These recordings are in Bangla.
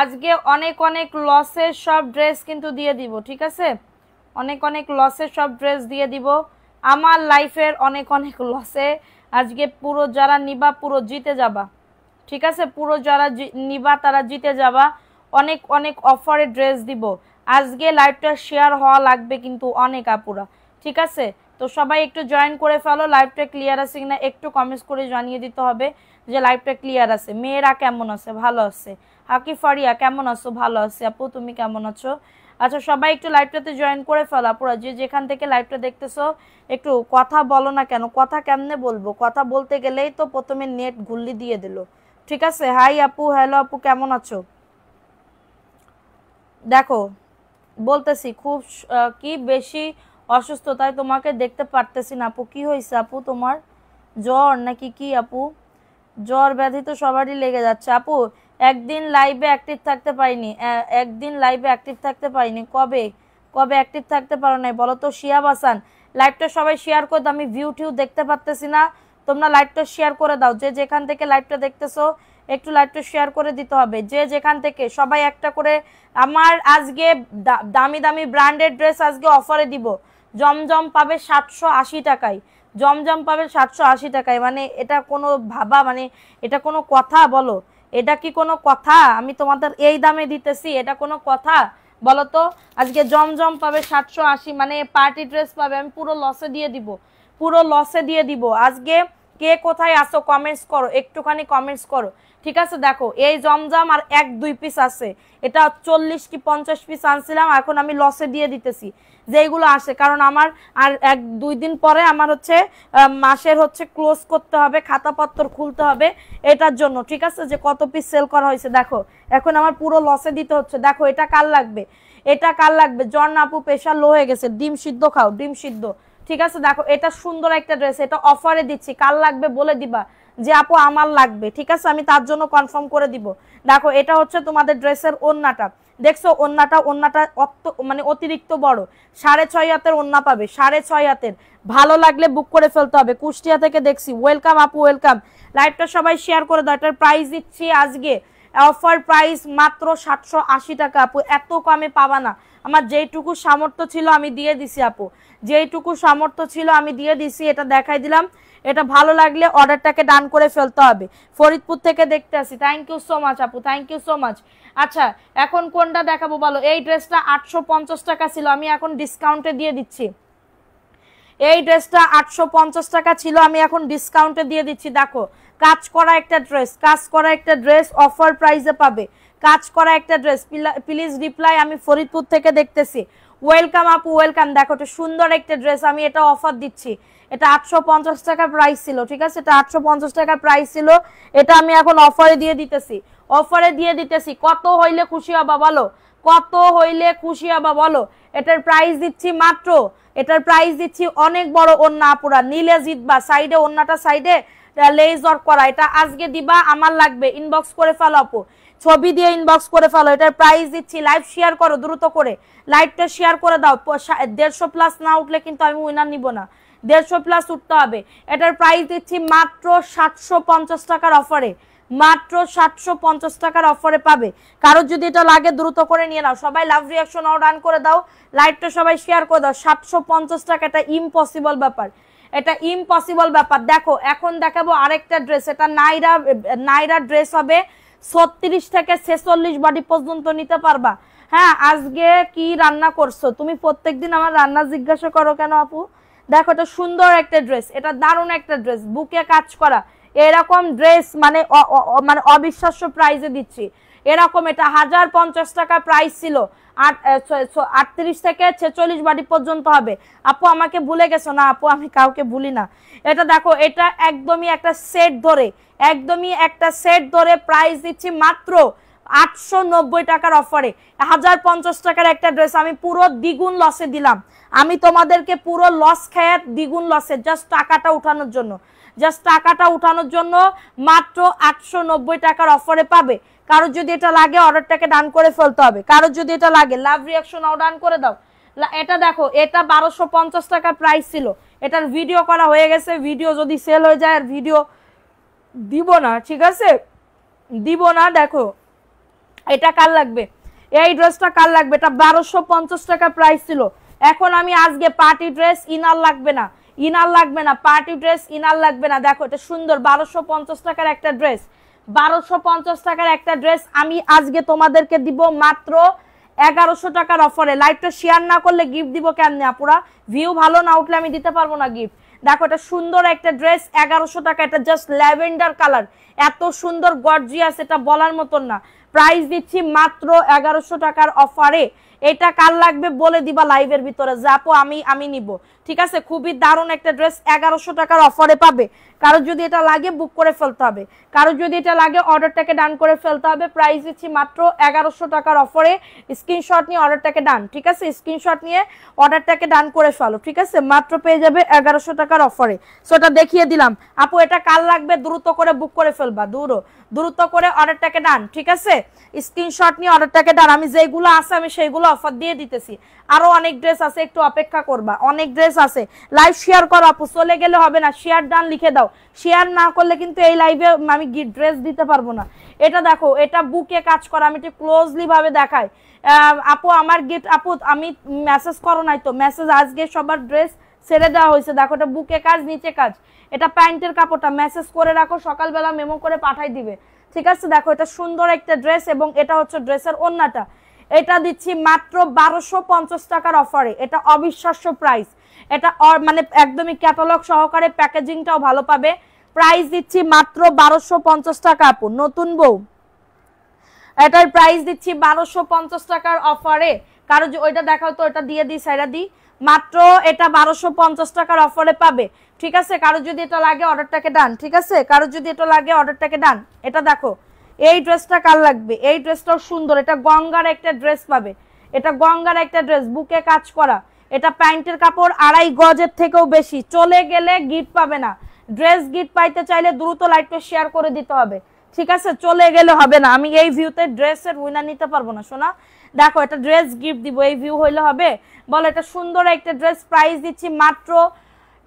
আজকে অনেক অনেক লসের সব ড্রেস কিন্তু দিয়ে দিব, ঠিক আছে? অনেক অনেক লসের সব ড্রেস দিয়ে দিব। আমার লাইফের অনেক অনেক লসে আজকে পুরো যারা নিবা পুরো জিতে যাবা, ঠিক আছে? পুরো যারা নিবা তারা জিতে যাবা। অনেক অনেক অফারে ড্রেস দিব আজকে। লাইভটা শেয়ার হওয়া লাগবে কিন্তু অনেক আপুরা, ঠিক আছে? তো সবাই একটু জয়েন করে ফেলো। লাইভটা ক্লিয়ার আছে কিনা একটু কমেন্টস করে জানিয়ে দিতে হবে যে লাইভটা ক্লিয়ার আছে। মেয়েরা কেমন আছে? ভালো আছে। হাকি ফারিয়া কেমন আছো? ভালো আছে আপু, তুমি কেমন আছো? আচ্ছা সবাই একটু লাইভটাতে জয়েন করে ফেলো আপুরা, যে যেখান থেকে লাইভটা দেখতেছো একটু কথা বলো না কেন? কথা কেমনে বলবো? কথা বলতে গেলেই তো প্রথমে নেট গুল্লি দিয়ে দিল, ঠিক আছে? হাই আপু, হ্যালো আপু, কেমন আছো? দেখো বলতেছি খুব কি বেশি অসুস্থ, তাই তোমাকে দেখতে পারতেছি না আপু। কি হয়েছে আপু তোমার? জ্বর নাকি কি আপু? জ্বর ব্যাধি তো সবারই লেগে যাচ্ছে আপু। একদিন লাইভে অ্যাক্টিভ থাকতে পারিনি, একদিন লাইভে অ্যাক্টিভ থাকতে পারিনি। কবে কবে অ্যাক্টিভ থাকতে পারো নাই বলো তো? শিয়াব হাসান, লাইভটা সবাই শেয়ার করে দাও। আমি ভিউ টিউ দেখতে পারতেছি না, তোমরা লাইভটা শেয়ার করে দাও। যে যেখান থেকে লাইভটা দেখতেছো একটু লাইভটা শেয়ার করে দিতে হবে, যে যেখান থেকে সবাই একটা করে। আমার আজকে দামি দামি ব্র্যান্ডেড ড্রেস আজকে অফারে দিব। জমজম পাবে 780 টাকায়, জমজম পাবে 780 টাকায়। মানে এটা কোনো ভাবা, মানে এটা কোনো কথা বলো? এটা কি কোনো কথা? আমি তোমাদের এই দামে দিতেছি, এটা কোনো কথা বলো তো? আজকে জমজম পাবে 780, মানে পার্টি ড্রেস পাবে। আমি পুরো লসে দিয়ে দিব, পুরো লসে দিয়ে দিব আজকে। কে কোথায় আসো কমেন্টস করো, একটুখানি কমেন্টস করো, ঠিক আছে? দেখো এই জমজম আর 1-2 পিস আছে, এটা 40 কি 50 পিস আনছিলাম, এখন আমি লসে দিয়ে দিতেছি যেগুলো আসে। কারণ আমার আর 1-2 দিন পরে আমার হচ্ছে মাসের হচ্ছে ক্লোজ করতে হবে, খাতাপত্র খুলতে হবে, এটার জন্য, ঠিক আছে? যে কত পিস সেল করা হয়েছে দেখো, এখন আমার পুরো লসে দিতে হচ্ছে। দেখো এটা কার লাগবে? এটা কার লাগবে? জন আপু প্রেশার লো হয়ে গেছে, ডিম সিদ্ধ খাও, ডিম সিদ্ধ, ঠিক আছে? দেখো এটা সুন্দর একটা ড্রেস, এটা অফারে দিচ্ছি, কার লাগবে বলে দিবা যে আপু আমার লাগবে, ঠিক আছে? আমি তার জন্য কনফার্ম করে দিব। দেখো এটা হচ্ছে তোমাদের ড্রেসের ওন্নাটা, দেখছো ওন্নাটা মানে অতিরিক্ত বড়, 6.5 হাতের ওন্না পাবে, 6.5 হাতের। ভালো লাগলে বুক করে ফেলতে হবে। কুষ্টিয়া থেকে দেখছি, ওয়েলকাম আপু, ওয়েলকাম। লাইভটা সবাই শেয়ার করে দাও। এটার প্রাইস দিচ্ছি আজকে অফার প্রাইস মাত্র 780 টাকা আপু। এত কমে পাবা না। আমার যেইটুকু সামর্থ্য ছিল আমি দিয়ে দিছি আপু, যেইটুকু সামর্থ্য ছিল আমি দিয়ে দিছি। এটা দেখাই দিলাম, এটা ভালো লাগলে অর্ডারটাকে ডান করে ফেলতে হবে। ফরিদপুর থেকে দেখতে আসি, থ্যাংক ইউ সো মাচ আপু, থ্যাংক ইউ সো মাচ। আচ্ছা এখন কোনটা দেখাবো বলো? এই ড্রেসটা 850 টাকা ছিল, আমি এখন ডিসকাউন্টে দিয়ে দিচ্ছি। এই ড্রেসটা 850 টাকা ছিল, আমি এখন ডিসকাউন্টে দিয়ে দিচ্ছি। দেখো কাজ করা একটা ড্রেস, কাজ করা একটা ড্রেস অফার প্রাইসে পাবে, কাজ করা একটা ড্রেস। প্লিজ রিপ্লাই, আমি ফরিদপুর থেকে দেখতেছি। ওয়েলকাম আপু, ওয়েলকাম। দেখো এটা সুন্দর একটা ড্রেস, আমি এটা অফার দিচ্ছি। এটা 850 টাকা প্রাইস ছিল, ঠিক আছে? এটা 850 টাকা প্রাইস ছিল, এটা আমি এখন অফারে দিয়ে দিতেছি, অফারে দিয়ে দিতেছি। কত হইলে খুশি হবা বলো? কত হইলে খুশি হবা বলো? এটার প্রাইস দিচ্ছি মাত্র, এটার প্রাইস দিচ্ছি অনেক বড় ওন্না আপুরা, নীলে জিতবা। সাইডে ওন্নাটা সাইডে লেজ ওয়ার্ক করা, এটা আজকে দিবা, আমার লাগবে। ইনবক্স করে ফেলো আপু, ছবি দিয়ে ইনবক্স করে ফেলো। এটার প্রাইস দিচ্ছি, লাইভ শেয়ার করো দ্রুত করে, লাইভটা শেয়ার করে দাও। 150 প্লাস না উঠলে কিন্তু আমি উইনার নিব না, 150 প্লাস উঠতে হবে। এটার প্রাইস দিচ্ছি মাত্র 750 টাকার অফারে, মাত্র 750 টাকার অফারে পাবে। কারো যদি এটা লাগে দ্রুত করে নিয়ে নাও। সবাই লাভ রিয়াকশন আউট রান করে দাও, লাইভটা সবাই শেয়ার করে দাও। 750 টাকা, এটা ইম্পসিবল ব্যাপার, এটা ইম্পসিবল ব্যাপার। দেখো এখন দেখাবো আরেকটা ড্রেস, এটা নাইরা ড্রেস হবে। 36 থেকে 46 বডি পর্যন্ত নিতে পারবা। হ্যাঁ আজকে কি রান্না করছো তুমি? প্রত্যেকদিন আমার রান্না জিজ্ঞাসা করো কেন আপু? দেখো এটা সুন্দর একটা ড্রেস, এটা দারুণ একটা ড্রেস, বুকে কাজ করা এরকম ড্রেস, মানে মানে অবিশ্বাস্য প্রাইসে দিচ্ছি এরকম। এটা 1050 টাকা প্রাইস ছিল, 38 থেকে 46 বডি পর্যন্ত হবে। আপু আমাকে ভুলে গেছো না? আপু আমি কাউকে ভুলি না। এটা দেখো, এটা একদমই একটা সেট ধরে, একদমই একটা সেট ধরে প্রাইস দিচ্ছি মাত্র 890 টাকার অফারে। 1050 টাকার একটা ড্রেস আমি পুরো দ্বিগুণ লসে দিলাম। আমি তোমাদেরকে পুরো লস খেয়ে দ্বিগুণ লসে, জাস্ট টাকাটা উঠানোর জন্য, জাস্ট টাকাটা উঠানোর জন্য মাত্র 890 টাকার অফারে পাবে। কারোর যদি এটা লাগে অর্ডারটাকে ডান করে ফেলতে হবে। কারোর যদি এটা লাগে লাভ রিয়াকশন আও ডান করে দাও। এটা দেখো, এটা 1250 টাকা প্রাইস ছিল, এটার ভিডিও করা হয়ে গেছে। ভিডিও যদি সেল হয়ে যায় আর ভিডিও দিব না, ঠিক আছে? দিব না। দেখো এটা কার লাগবে? এই ড্রেসটা কার লাগবে? এটা 1250 টাকা প্রাইস ছিল। এখন আমি আজকে পার্টি ড্রেস ইনার লাগবে না, ইনার লাগবে না, পার্টি ড্রেস ইনার লাগবে না। দেখো এটা সুন্দর 1250 টাকার একটা ড্রেস, 1250 টাকার একটা ড্রেস আমি আজকে তোমাদেরকে দিব মাত্র 1100 টাকার অফারে। লাইভটা শেয়ার না করলে গিফট দিব কেমনে আপুরা? ভিউ ভালো না উঠলে আমি দিতে পারবো না গিফট। দেখো এটা সুন্দর একটা ড্রেস 1100 টাকা, এটা জাস্ট ল্যাভেন্ডার কালার, এত সুন্দর গর্জিয়াস, এটা বলার মতন না। প্রাইস দিচ্ছি মাত্র 1100 টাকার অফারে। এটা কার লাগবে বলে দিবা লাইভের ভিতরে যে আপু আমি নিব, ঠিক আছে? খুবই দারুণ একটা ড্রেস 1100 টাকার অফারে পাবে। কারো যদি এটা লাগে বুক করে ফেলতে হবে, কারো যদি এটা লাগে অর্ডারটাকে ডান করে ফেলতে হবে। প্রাইস দিচ্ছি মাত্র 1100 টাকার অফারে। স্ক্রিনশট নিয়ে অর্ডারটাকে ডান, ঠিক আছে? স্ক্রিনশট নিয়ে অর্ডারটাকে ডান করে ফেলো, ঠিক আছে? মাত্র পেয়ে যাবে 1100 টাকার অফারে। সো এটা দেখিয়ে দিলাম। আপু এটা কার লাগবে দ্রুত করে বুক করে ফেলবা, দ্রুত করে অর্ডারটাকে ডান, ঠিক আছে? স্ক্রিনশট নিয়ে অর্ডারটাকে ডান। আমি যেগুলো আছে আমি সেইগুলো অফার দিয়ে দিতেছি, আরো অনেক ড্রেস আছে, একটু অপেক্ষা করবা, অনেক ড্রেস আছে। লাইভ শেয়ার করো আপু, চলে গেলে হবে না, শেয়ার ডান লিখে দাও। শেয়ার না করলে কিন্তু এই লাইভে আমি ড্রেস দিতে পারবো না। এটা দেখো, এটা বুকে কাজ করা, আমি একটু ক্লোজলি ভাবে দেখাই। আপু আমার গিফট, আপু আমি মেসেজ করো নাই তো, মেসেজ আজকে সবার ড্রেস ছেড়ে দেওয়া হয়েছে। দেখো এটা বুকে কাজ, নিচে কাজ, এটা প্যান্টের কাপড়টা, মেসেজ করে রাখো, সকালবেলা মেমো করে পাঠাই দিবে, ঠিক আছে? দেখো এটা সুন্দর একটা ড্রেস এবং এটা হচ্ছে ড্রেসের ওন্নাটা। এটা দিচ্ছি মাত্র 1250 টাকার অফারে। এটা অবিশ্বাস্য প্রাইস, এটা মানে একদমই ক্যাটালগ সহকারে, প্যাকেজিংটাও ভালো পাবে। প্রাইস দিচ্ছি মাত্র 1250 টাকা আপু, নতুন বউ। এটার প্রাইস দিচ্ছি 1250 টাকার অফারে। কারো ওইটা দেখাও তো, এটা দিয়ে দিই, সাইরা দিই। মাত্র এটা 1250 টাকার অফারে পাবে, ঠিক আছে? কারো যদি এটা লাগে অর্ডারটাকে ডান, ঠিক আছে? কারো যদি এটা লাগে অর্ডারটাকে ডান। এটা দেখো, এই ড্রেসটা কার লাগবে? এই ড্রেসটাও সুন্দর, এটা গঙ্গার একটা ড্রেস পাবে, এটা গঙ্গার একটা ড্রেস, বুকে কাজ করা, এটা প্যান্টের কাপড় 2.5 গজের থেকেও বেশি। চলে গেলে গিফট পাবে না। ড্রেস গিফট পাইতে চাইলে দ্রুত লাইভটা শেয়ার করে দিতে হবে, ঠিক আছে? চলে গেলে হবে না। আমি এই ভিউতে ড্রেসের উইনার নিতে পারবো না সোনা। দেখো এটা ড্রেস গিফট দিব, এই ভিউ হইলে হবে? বলো এটা সুন্দর একটা ড্রেস, প্রাইস দিচ্ছি মাত্র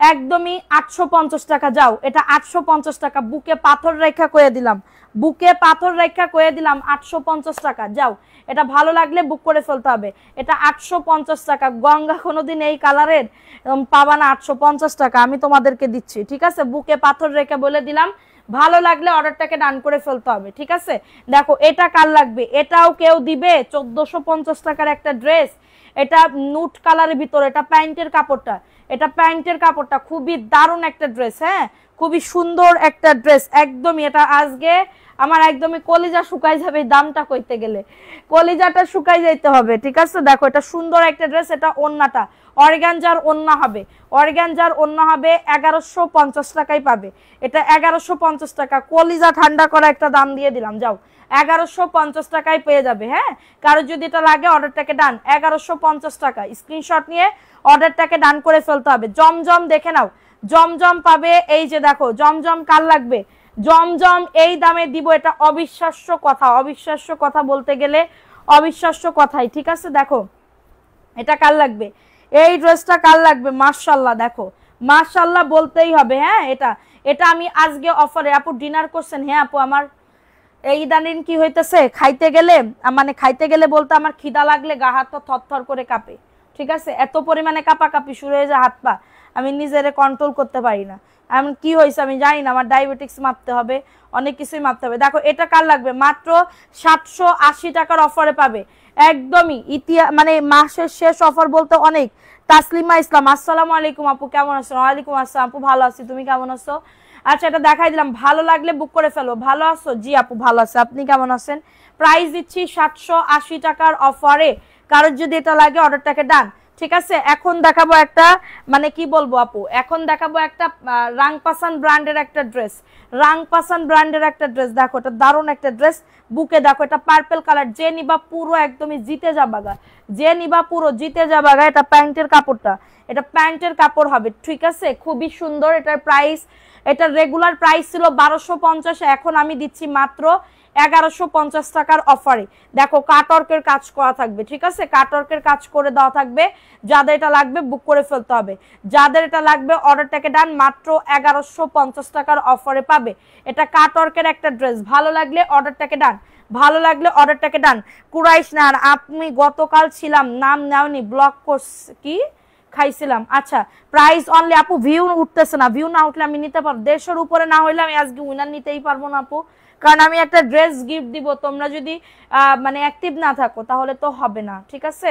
একদমই 850 টাকা। যাও, এটা 850 টাকা, বুকে পাথর রেখা কয়ে দিলাম, বুকে পাথর রেখা কয়ে দিলাম, 850 টাকা। যাও, এটা ভালো লাগলে বুক করে ফেলতে হবে। এটা 850 টাকা। গঙ্গা কোনোদিন এই কালারের পাবা না 850 টাকা, আমি তোমাদেরকে দিচ্ছি, ঠিক আছে? বুকে পাথর রেখা বলে দিলাম, ভালো লাগলে অর্ডারটাকে ডান করে ফেলতে হবে, ঠিক আছে? দেখো এটা কার লাগবে? এটাও কেউ দিবে 1450 টাকার একটা ড্রেস, এটা নুট কালারের ভিতরে, এটা প্যান্টের কাপড়টা, এটা প্যান্টের কাপড়টা খুবই দারুণ একটা ড্রেস, হ্যাঁ খুবই সুন্দর একটা ড্রেস একদমই। এটা আজকে আমার একদমই কলিজা শুকাই যাবে, দামটা কইতে গেলে কলিজাটা শুকাই যাইতে হবে, ঠিক আছে? দেখো এটা সুন্দর একটা ড্রেস, এটা ওন্নাটা অর্গানজার ওন্না হবে, অর্গানজার ওন্না হবে 1150 টাকায় পাবে। এটা 1150 টাকা, কলিজা ঠান্ডা করা একটা দাম দিয়ে দিলাম। যাও, 1150 টাকায় পেয়ে যাবে। হ্যাঁ, কারো যদি এটা লাগে অর্ডারটাকে ডান, 1150 টাকা। স্ক্রিনশট নিয়ে অর্ডারটাকে ডান করে ফেলতে হবে। জমজম দেখে নাও, জমজম পাবে। এই যে দেখো জমজম কার লাগবে? জমজম এই দামে দিব, এটা অবিশ্বাস্য কথা, অবিশ্বাস্য কথা বলতে গেলে অবিশ্বাস্য কথাই, ঠিক আছে? দেখো এটা কার লাগবে? এই ড্রেসটা কার লাগবে? মাশাআল্লাহ, দেখো মাশাআল্লাহ বলতেই হবে। হ্যাঁ, এটা এটা আমি আজকে অফারে। আপু ডিনার করছেন? হ্যাঁ আপু, আমার এই ইদানিং কি হইতেছে, খাইতে গেলে মানে খাইতে গেলে বলতে আমার খিদা লাগলে গা হাত থরথর করে কাঁপে, ঠিক আছে? এত পরিমাণে কাঁপাকাঁপি শুরু হয়ে যায় হাত পা, আমি নিজেরে কন্ট্রোল করতে পারি না। এমন কি হয়েছে আমি জানি না, আমার ডায়াবেটিক্স মাপতে হবে, অনেক কিছুই মাপতে হবে। দেখো এটা কার লাগবে? মাত্র 780 টাকার অফারে পাবে, একদমই মানে মাসের শেষ অফার বলতে অনেক। তাসলিমা ইসলাম, আসসালামু আলাইকুম আপু, কেমন আছো? ওয়ালাইকুম আসসালাম আপু, ভালো আছি, তুমি কেমন আছো? আচ্ছা, এটা দেখাই দিলাম, ভালো লাগলে বুক করে ফেলো। ভালো আছো? জি আপু ভালো আছে, আপনি কেমন আছেন? প্রাইস দিচ্ছি 780 টাকার অফারে, কারোর যদি এটা লাগে অর্ডারটাকে ডান, ঠিক আছে? এখন দেখাবো একটা, মানে কি বলবো আপু, এখন দেখাবো একটা রাংপাসান ব্র্যান্ডের একটা ড্রেস, রাংপাসান ব্র্যান্ডের একটা ড্রেস। দেখো এটা দারুণ একটা ড্রেস, বুকে দেখো এটা পার্পল কালার, যে নিবা পুরো একদমই জিতে যাবাগা, যে নিবা পুরো জিতে যাবাগা। এটা প্যান্টের কাপড়টা, এটা প্যান্টের কাপড় হবে, ঠিক আছে? খুবই সুন্দর। এটার প্রাইস, এটার রেগুলার প্রাইস ছিল 1250, এখন আমি দিচ্ছি মাত্র 1150 টাকার অফারে। দেখো কাটওয়ার্কের কাজ করা থাকবে, ঠিক আছে, কাটওয়ার্কের কাজ করে দেওয়া থাকবে। যাদের এটা লাগবে বুক করে ফেলতে হবে, যাদের এটা লাগবে অর্ডারটাকে ডান, মাত্র 1150 টাকার অফারে পাবে। এটা কাটওয়ার্কের একটা ড্রেস, ভালো লাগলে অর্ডারটাকে ডান, ভালো লাগলে অর্ডারটাকে ডান। কুরাইশ না, আর আপনি গতকাল ছিলাম, নাম নেওনি, ব্লক কোর্স কি খাইছিলাম। আচ্ছা, প্রাইস অনলি আপু, ভিউ উঠতেছে না, ভিউ না উঠলে আমি নিতে পারবো, 150 উপরে না হইলে আমি আজকে উইনার নিতেই পারবো না আপু, কারণ আমি একটা ড্রেস গিফট দিব, তোমরা যদি মানে অ্যাক্টিভ না থাকো তাহলে তো হবে না, ঠিক আছে।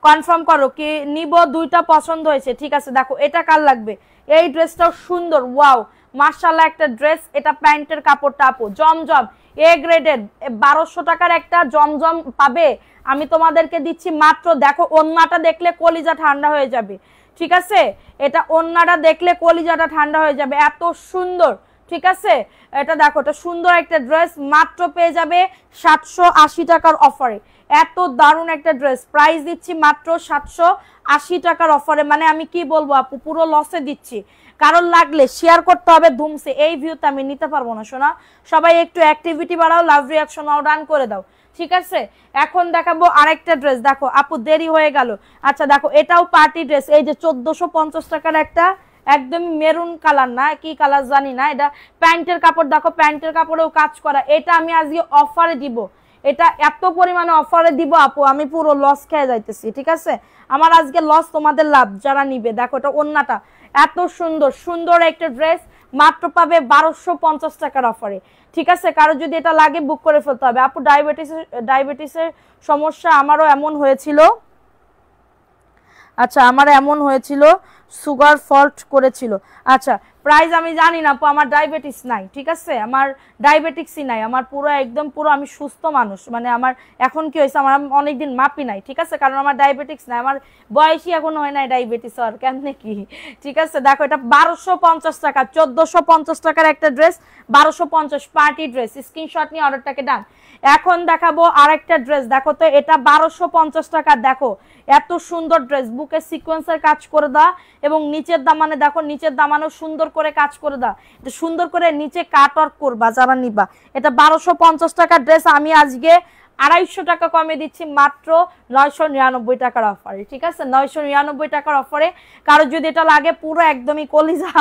কনফার্ম করো কি নিব, দুইটা পছন্দ হয়েছে, ঠিক আছে। দেখো এটা কার লাগবে, এই ড্রেসটাও সুন্দর, ওয়াও মাশাআল্লাহ একটা ড্রেস। এটা প্যান্টের কাপড়টা আপু জমজম এ গ্রেডেড, 1200 টাকার একটা জমজম পাবে, আমি তোমাদেরকে দিচ্ছি মাত্র, দেখো ওন্নাটা দেখলে কলিজা ঠান্ডা হয়ে যাবে, ঠিক আছে, এটা ওন্নাটা দেখলে কলিজাটা ঠান্ডা হয়ে যাবে, এত সুন্দর, ঠিক আছে। এটা দেখো, এটা সুন্দর একটা ড্রেস, মাত্র পেয়ে যাবে 780 টাকার অফারে। এত দারুণ একটা ড্রেস, প্রাইস দিচ্ছি মাত্র 780 টাকার অফারে। মানে আমি কি বলবো আপু, পুরো লসে দিচ্ছি। কারণ লাগলে শেয়ার করতে হবে ধুমসে, এই ভিউতে আমি নিতে পারবো না শোনা। সবাই একটু অ্যাক্টিভিটি বাড়াও, লাভ রিয়াকশন ডান করে দাও, ঠিক আছে। এখন দেখাবো আরেকটা ড্রেস, দেখো আপু দেরি হয়ে গেল। আচ্ছা দেখো, এটাও পার্টি ড্রেস, এই যে 1450 টাকার একটা, একদম মেরুন কালার না কি কালার জানি না, এটা প্যান্টের কাপড়, দেখো প্যান্টের কাপড়েও কাজ করা। এটা আমি আজকে অফারে দিব, এটা এত পরিমাণে অফারে দিব আপু, আমি পুরো লস খেয়ে যাইতেছি, ঠিক আছে। আমার আজকে লস, তোমাদের লাভ যারা নিবে। দেখো এটা ওন্নাটা এত সুন্দর, সুন্দর একটা ড্রেস, মাত্র পাবে 1250 টাকার অফারে, ঠিক আছে। কারো যদি এটা লাগে বুক করে ফেলতে হবে আপু। ডায়াবেটিসের সমস্যা আমারও এমন হয়েছিল, আচ্ছা আমার এমন হয়েছিল, সুগার ফল্ট করেছিল। আচ্ছা প্রাইস আমি জানি না আপু, আমার ডায়াবেটিস নাই, ঠিক আছে, আমার ডায়াবেটিক্সই নাই, আমার পুরো একদম পুরো আমি সুস্থ মানুষ। মানে আমার এখন কি হয়েছে, আমার অনেকদিন মাপি নাই, ঠিক আছে, কারণ আমার ডায়াবেটিক্স নাই, আমার বয়সই এখন হয় নাই ডায়াবেটিস আর কেমনে কি, ঠিক আছে। দেখো এটা 1250 টাকা, 1450 টাকার একটা ড্রেস, 1250 পার্টি ড্রেস, স্ক্রিনশট নিয়ে অর্ডারটাকে ডান। এখন দেখাবো আরেকটা ড্রেস, দেখো তো এটা 1250 টাকা। দেখো এত সুন্দর ড্রেস, বুকে সিকোয়েন্সের কাজ করে দাও এবং নিচের দামানে, দেখো নিচের দামানেও সুন্দর করে কাজ করে দাও, এটা সুন্দর করে নিচে কাট ওয়ার্ক করবা যারা নিবা। এটা 1250 টাকার ড্রেস, আমি আজকে 250 টাকা কমে দিচ্ছি, মাত্র 999 টাকার অফারে, ঠিক আছে, 999 টাকার অফারে। কারো যদি এটা লাগে, পুরো একদমই কলিজা,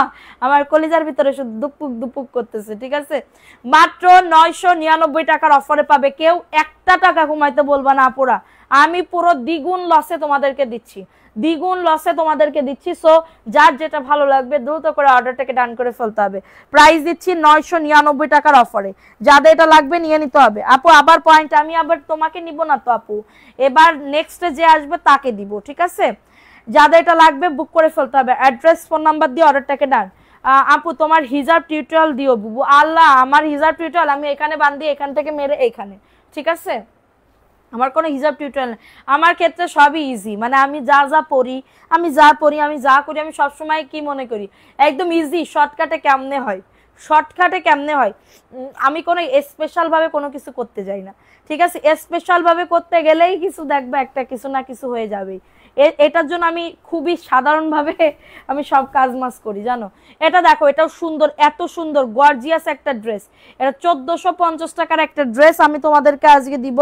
আমার কলিজার ভিতরে শুধু দুপুক দুপুক করতেছে, ঠিক আছে, মাত্র 999 টাকার অফারে পাবে। কেউ একটা টাকা কমাইতে বলবা না আপুরা, আমি পুরো দ্বিগুণ লসে তোমাদেরকে দিচ্ছি, দ্বিগুণ লসে তোমাদেরকে দিচ্ছি। সো যার যেটা ভালো লাগবে দ্রুত করে অর্ডারটাকে ডান করে ফেলতে হবে। প্রাইস দিচ্ছি 999 টাকার অফারে, যাদের এটা লাগবে নিয়ে নিতে হবে আপু। আবার পয়েন্ট, আমি আবার তোমাকে নিব না তো আপু, এবার নেক্সটে যে আসবে তাকে দিব, ঠিক আছে। যাদের এটা লাগবে বুক করে ফেলতে হবে, অ্যাড্রেস ফোন নাম্বার দিয়ে অর্ডারটাকে ডান। আপু তোমার হিজাব টিউটোরিয়াল দিও বুবু। আল্লাহ, আমার হিজাব টিউটোরিয়াল আমি এখানে বান্ধি, এখান থেকে মেরে এইখানে, ঠিক আছে, আমার কোনো হিজাব টিউটোরিয়াল নেই। আমার ক্ষেত্রে সবই ইজি, মানে আমি যা পড়ি, আমি যা করি, আমি সবসময় কি মনে করি একদম ইজি, শর্টকাটে কেমনে হয়, শর্টকাটে কেমনে হয়। আমি কোনো স্পেশালভাবে কোনো কিছু করতে যাই না, ঠিক আছে। স্পেশালভাবে করতে গেলেই কিছু দেখবে একটা কিছু না কিছু হয়ে যাবেই। এটার জন্য আমি খুবই সাধারণভাবে আমি সব কাজ মাস করি, জানো। এটা দেখো, এটাও সুন্দর, এত সুন্দর গর্জিয়াস একটা ড্রেস, এটা 1450 টাকার একটা ড্রেস আমি তোমাদেরকে আজকে দিব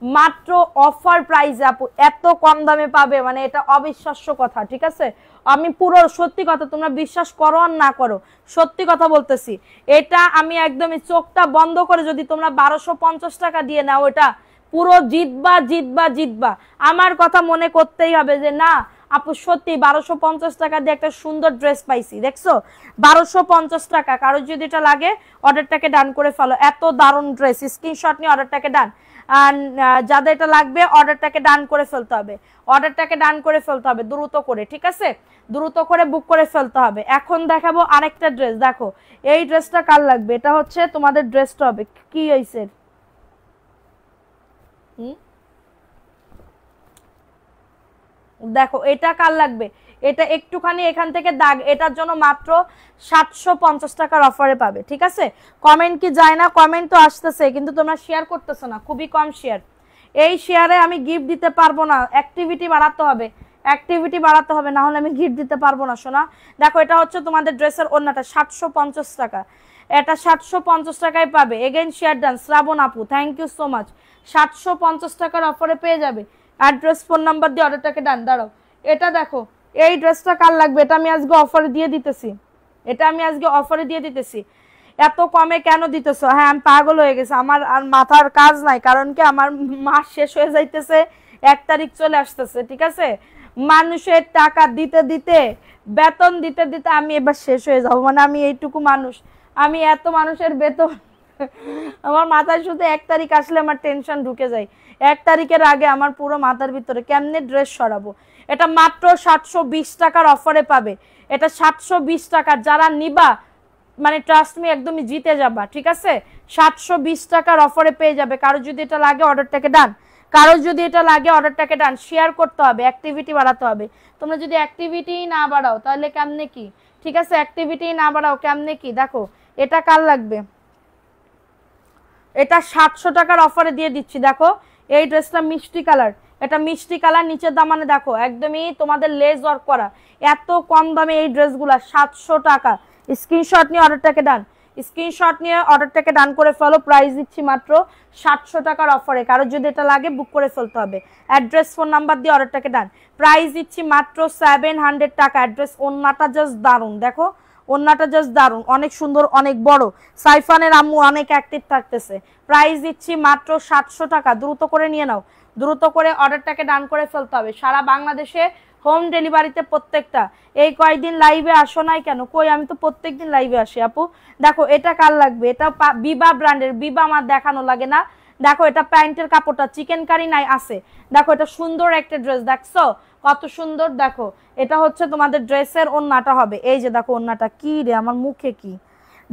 মাত্র অফার প্রাইসে আপু, এত কম দামে পাবে, মানে এটা অবিশ্বাস্য কথা, ঠিক আছে। আমি পুরো সত্যি কথা, তোমরা বিশ্বাস করো আর না করো, সত্যি কথা বলতেছি, এটা আমি একদমই চোখটা বন্ধ করে যদি তোমরা 1250 টাকা দিয়ে নাও, এটা পুরো জিতবা জিতবা জিতবা। আমার কথা মনে করতেই হবে যে না আপু সত্যি 1250 টাকা দিয়ে একটা সুন্দর ড্রেস পাইছি, দেখছো 1250 টাকা। কারো যদি এটা লাগে অর্ডারটাকে ডান করে ফেলো, এত দারুণ ড্রেস, স্ক্রিনশট নিয়ে অর্ডারটাকে ডান। আর যাদের এটা লাগবে অর্ডারটাকে ডান করে ফেলতে হবে, অর্ডারটাকে ডান করে ফেলতে হবে দ্রুত করে, ঠিক আছে, দ্রুত করে বুক করে ফেলতে হবে। এখন দেখাবো আরেকটা ড্রেস, দেখো এই ড্রেসটা কার লাগবে, এটা হচ্ছে তোমাদের ড্রেসটা হবে কি হইছে, দেখো এটা কার লাগবে, এটা একটুখানি এখান থেকে দাগ, এটার জন্য মাত্র 750 টাকার অফারে পাবে, ঠিক আছে। কমেন্ট কি যায় না, কমেন্ট তো আসতেছে কিন্তু তোমরা শেয়ার করতেছো না, খুবই কম শেয়ার। এই শেয়ারে আমি গিফট দিতে পারবো না, অ্যাক্টিভিটি বাড়াতে হবে, অ্যাক্টিভিটি বাড়াতে হবে, না হলে আমি গিফট দিতে পারবো না সোনা। দেখো এটা হচ্ছে তোমাদের ড্রেসের ওড়নাটা 750 টাকা, এটা 750 টাকায় পাবে। এগেইন শেয়ার ডান শ্রাবণ আপু, থ্যাংক ইউ সো মাচ। 750 টাকার অফারে পেয়ে যাবে। অ্যাড্রেস ফোন নাম্বার দিয়ে অর্ডারটাকে ডান। দাঁড়াও, এটা দেখো, এই ড্রেসটা কার লাগবে? এটা আমি আজকে অফারে দিয়ে দিতেছি, এটা আমি আজকে অফারে দিয়ে দিতেছি। এত কমে কেন দিতেছো? হ্যাঁ, আমি পাগল হয়ে গেছে, আমার আর মাথার কাজ নাই। কারণ কি, আমার মাস শেষ হয়ে যাইতেছে, 1 তারিখ চলে আসতেছে, ঠিক আছে? মানুষের টাকা দিতে দিতে, বেতন দিতে দিতে আমি এবার শেষ হয়ে যাবো। মানে আমি এইটুকু মানুষ, আমি এত মানুষের বেতন আমার মাথায় শুধু 1 তারিখ আসলে আমার টেনশন ঢুকে যায়। 1 তারিখের আগে আমার পুরো মাথার ভিতরে কেমনে ড্রেস সরাবো। এটা মাত্র 720 টাকার অফারে পাবে। এটা 720 টাকা, যারা নিবা মানে ট্রাস্ট মি একদমই জিতে যাবা, ঠিক আছে? 720 টাকার অফারে পেয়ে যাবে। কারো যদি এটা লাগে অর্ডারটাকে ডান, কারো যদি এটা লাগে অর্ডারটাকে ডান। শেয়ার করতে হবে, অ্যাক্টিভিটি বাড়াতে হবে। তোমরা যদি অ্যাক্টিভিটি না বাড়াও তাহলে কেমনে কি, ঠিক আছে? অ্যাক্টিভিটি না বাড়াও কেমনে কি। দেখো, এটা কার লাগবে? এটা 700 টাকার অফারে দিয়ে দিচ্ছি। দেখো, এই ড্রেসটা মিষ্টি কালার, এটা মিষ্টি কালার, নিচের দামানে দেখো একদমই তোমাদের লেস ওয়ার্ক করা। এত কম দামে এই ড্রেসগুলো 700 টাকা। স্ক্রিনশট নিয়ে অর্ডারটাকে ডান, স্ক্রিনশট নিয়ে অর্ডারটাকে ডান করে ফেলো। প্রাইস দিচ্ছি মাত্র 700 টাকার অফারে। কারো যদি এটা লাগে বুক করে ফেলতে হবে। অ্যাড্রেস ফোন নাম্বার দিয়ে অর্ডারটাকে ডান। প্রাইস দিচ্ছি মাত্র 700 টাকা। অ্যাড্রেস, ওন্নাটা জাস্ট দারুণ, দেখো ওন্নাটা জাস্ট দারুণ, অনেক সুন্দর, অনেক বড়। সাইফানের আম্মু অনেক অ্যাক্টিভ থাকতেছে। প্রাইস দিচ্ছি মাত্র 700 টাকা। দ্রুত করে নিয়ে নাও, দ্রুত করে অর্ডারটাকে ডান করে ফেলতে হবে। সারা বাংলাদেশে হোম ডেলিভারিতে প্রত্যেকটা। এই কয়েকদিন লাইভে আসো নাই কেন? কই, আমি তো প্রত্যেকদিন লাইভে আসি আপু। দেখো, এটা কার লাগবে? এটা বিবা ব্র্যান্ডের, বিবা আমার দেখানো লাগে না। দেখো, এটা প্যান্টের কাপড়টা চিকেন কারি নাই আছে। দেখো, এটা সুন্দর একটা ড্রেস, দেখছো কত সুন্দর। দেখো, এটা হচ্ছে তোমাদের ড্রেসের ওন্নাটা হবে। এই যে দেখো ওন্নাটা, কি রে আমার মুখে কি,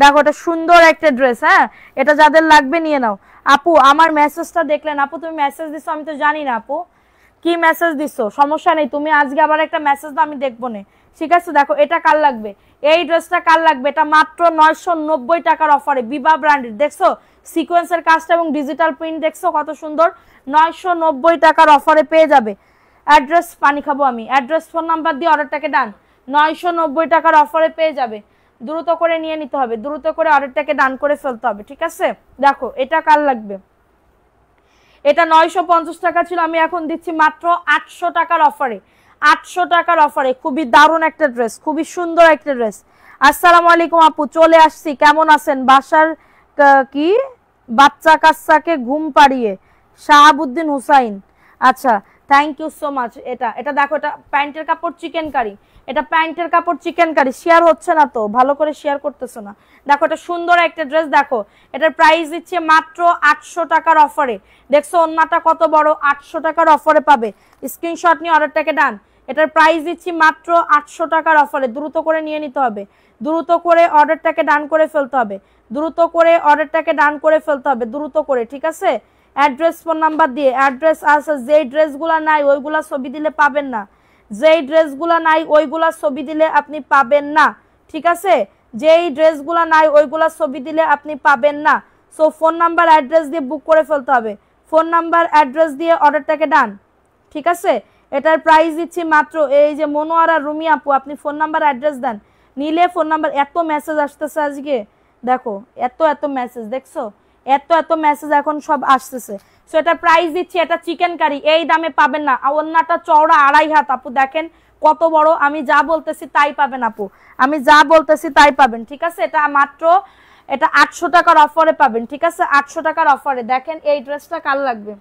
দেখো এটা সুন্দর একটা ড্রেস। হ্যাঁ, এটা যাদের লাগবে নিয়ে নাও। আপু, আমার মেসেজটা দেখলেন? আপু তুমি মেসেজ দিছো, আমি তো জানি না আপু কি মেসেজ দিছো। সমস্যা নেই, তুমি আজকে আবার একটা মেসেজ দাও, আমি দেখবো না, ঠিক আছে? দেখো, এটা কার লাগবে? এই ড্রেসটা কার লাগবে? এটা মাত্র 990 টাকার অফারে, বিবা ব্র্যান্ডের। দেখছো সিকোয়েন্সের কাজটা এবং ডিজিটাল প্রিন্ট, দেখছো কত সুন্দর। 990 টাকার অফারে পেয়ে যাবে। অ্যাড্রেস, পানি খাবো আমি। অ্যাড্রেস ফোন নাম্বার দিয়ে অর্ডারটাকে ডান। 990 টাকার অফারে পেয়ে যাবে। দ্রুত করে নিয়ে নিতে হবে, দ্রুত করে অর্ডারটাকে ডান করে ফেলতে হবে, ঠিক আছে? দেখো, এটা কার লাগবে? এটা 950 টাকা ছিল, আমি এখন দিচ্ছি মাত্র 800 টাকার অফারে। 800 টাকার অফারে খুবই দারুণ একটা ড্রেস, খুবই সুন্দর একটা ড্রেস। আসসালামু আলাইকুম আপু, চলে আসছি, কেমন আছেন? বাসার কি বাচ্চা কাচ্চাকে ঘুম পাড়িয়ে, শাহাবুদ্দিন হুসাইন। আচ্ছা, থ্যাংক ইউ সো মাচ। এটা এটা দেখো, এটা প্যান্টের কাপড় চিকেন কারি, এটা প্যান্টের কাপড় চিকেন কারি। শেয়ার হচ্ছে না তো, ভালো করে শেয়ার করতেছো না। দেখো, এটা সুন্দর একটা ড্রেস। দেখো, এটার প্রাইস দিচ্ছে মাত্র 800 টাকার অফারে। দেখছো ওন্নাটা কত বড়, 800 টাকার অফারে পাবে। স্ক্রিনশট নিয়ে অর্ডারটাকে ডান। এটার প্রাইস দিচ্ছি মাত্র 800 টাকার অফারে। দ্রুত করে নিয়ে নিতে হবে, দ্রুত করে অর্ডারটাকে ডান করে ফেলতে হবে, দ্রুত করে অর্ডারটাকে ডান করে ফেলতে হবে, দ্রুত করে, ঠিক আছে? অ্যাড্রেস ফোন নাম্বার দিয়ে। অ্যাড্রেস আছে, যেই ড্রেসগুলো নাই ওইগুলা ছবি দিলে পাবেন না, যেই ড্রেসগুলো নাই ওইগুলা ছবি দিলে আপনি পাবেন না, ঠিক আছে? যেই ড্রেসগুলো নাই ওইগুলা ছবি দিলে আপনি পাবেন না। সো ফোন নাম্বার অ্যাড্রেস দিয়ে বুক করে ফেলতে হবে। ফোন নাম্বার অ্যাড্রেস দিয়ে অর্ডারটাকে ডান, ঠিক আছে? এটার প্রাইস দিচ্ছি মাত্র, এই যে মনোয়ারা রুমি আপু, আপনি ফোন নাম্বার অ্যাড্রেস দেন, নিলে ফোন নাম্বার। এত মেসেজ আসতেছে আজকে, দেখো এত এত মেসেজ, দেখছো এত এত মেসেজ এখন সব আসতেছে। সো এটা প্রাইস দিচ্ছি, এটা চিকেন কারি, এই দামে পাবেন না। ওন্নাটা চওড়া 2.5 হাত আপু, দেখেন কত বড়। আমি যা বলতেছি তাই পাবেন আপু, আমি যা বলতেছি তাই পাবেন, ঠিক আছে? এটা মাত্র, এটা 800 টাকার অফারে পাবেন, ঠিক আছে? 800 টাকার অফারে। দেখেন এই ড্রেসটা কার লাগবে?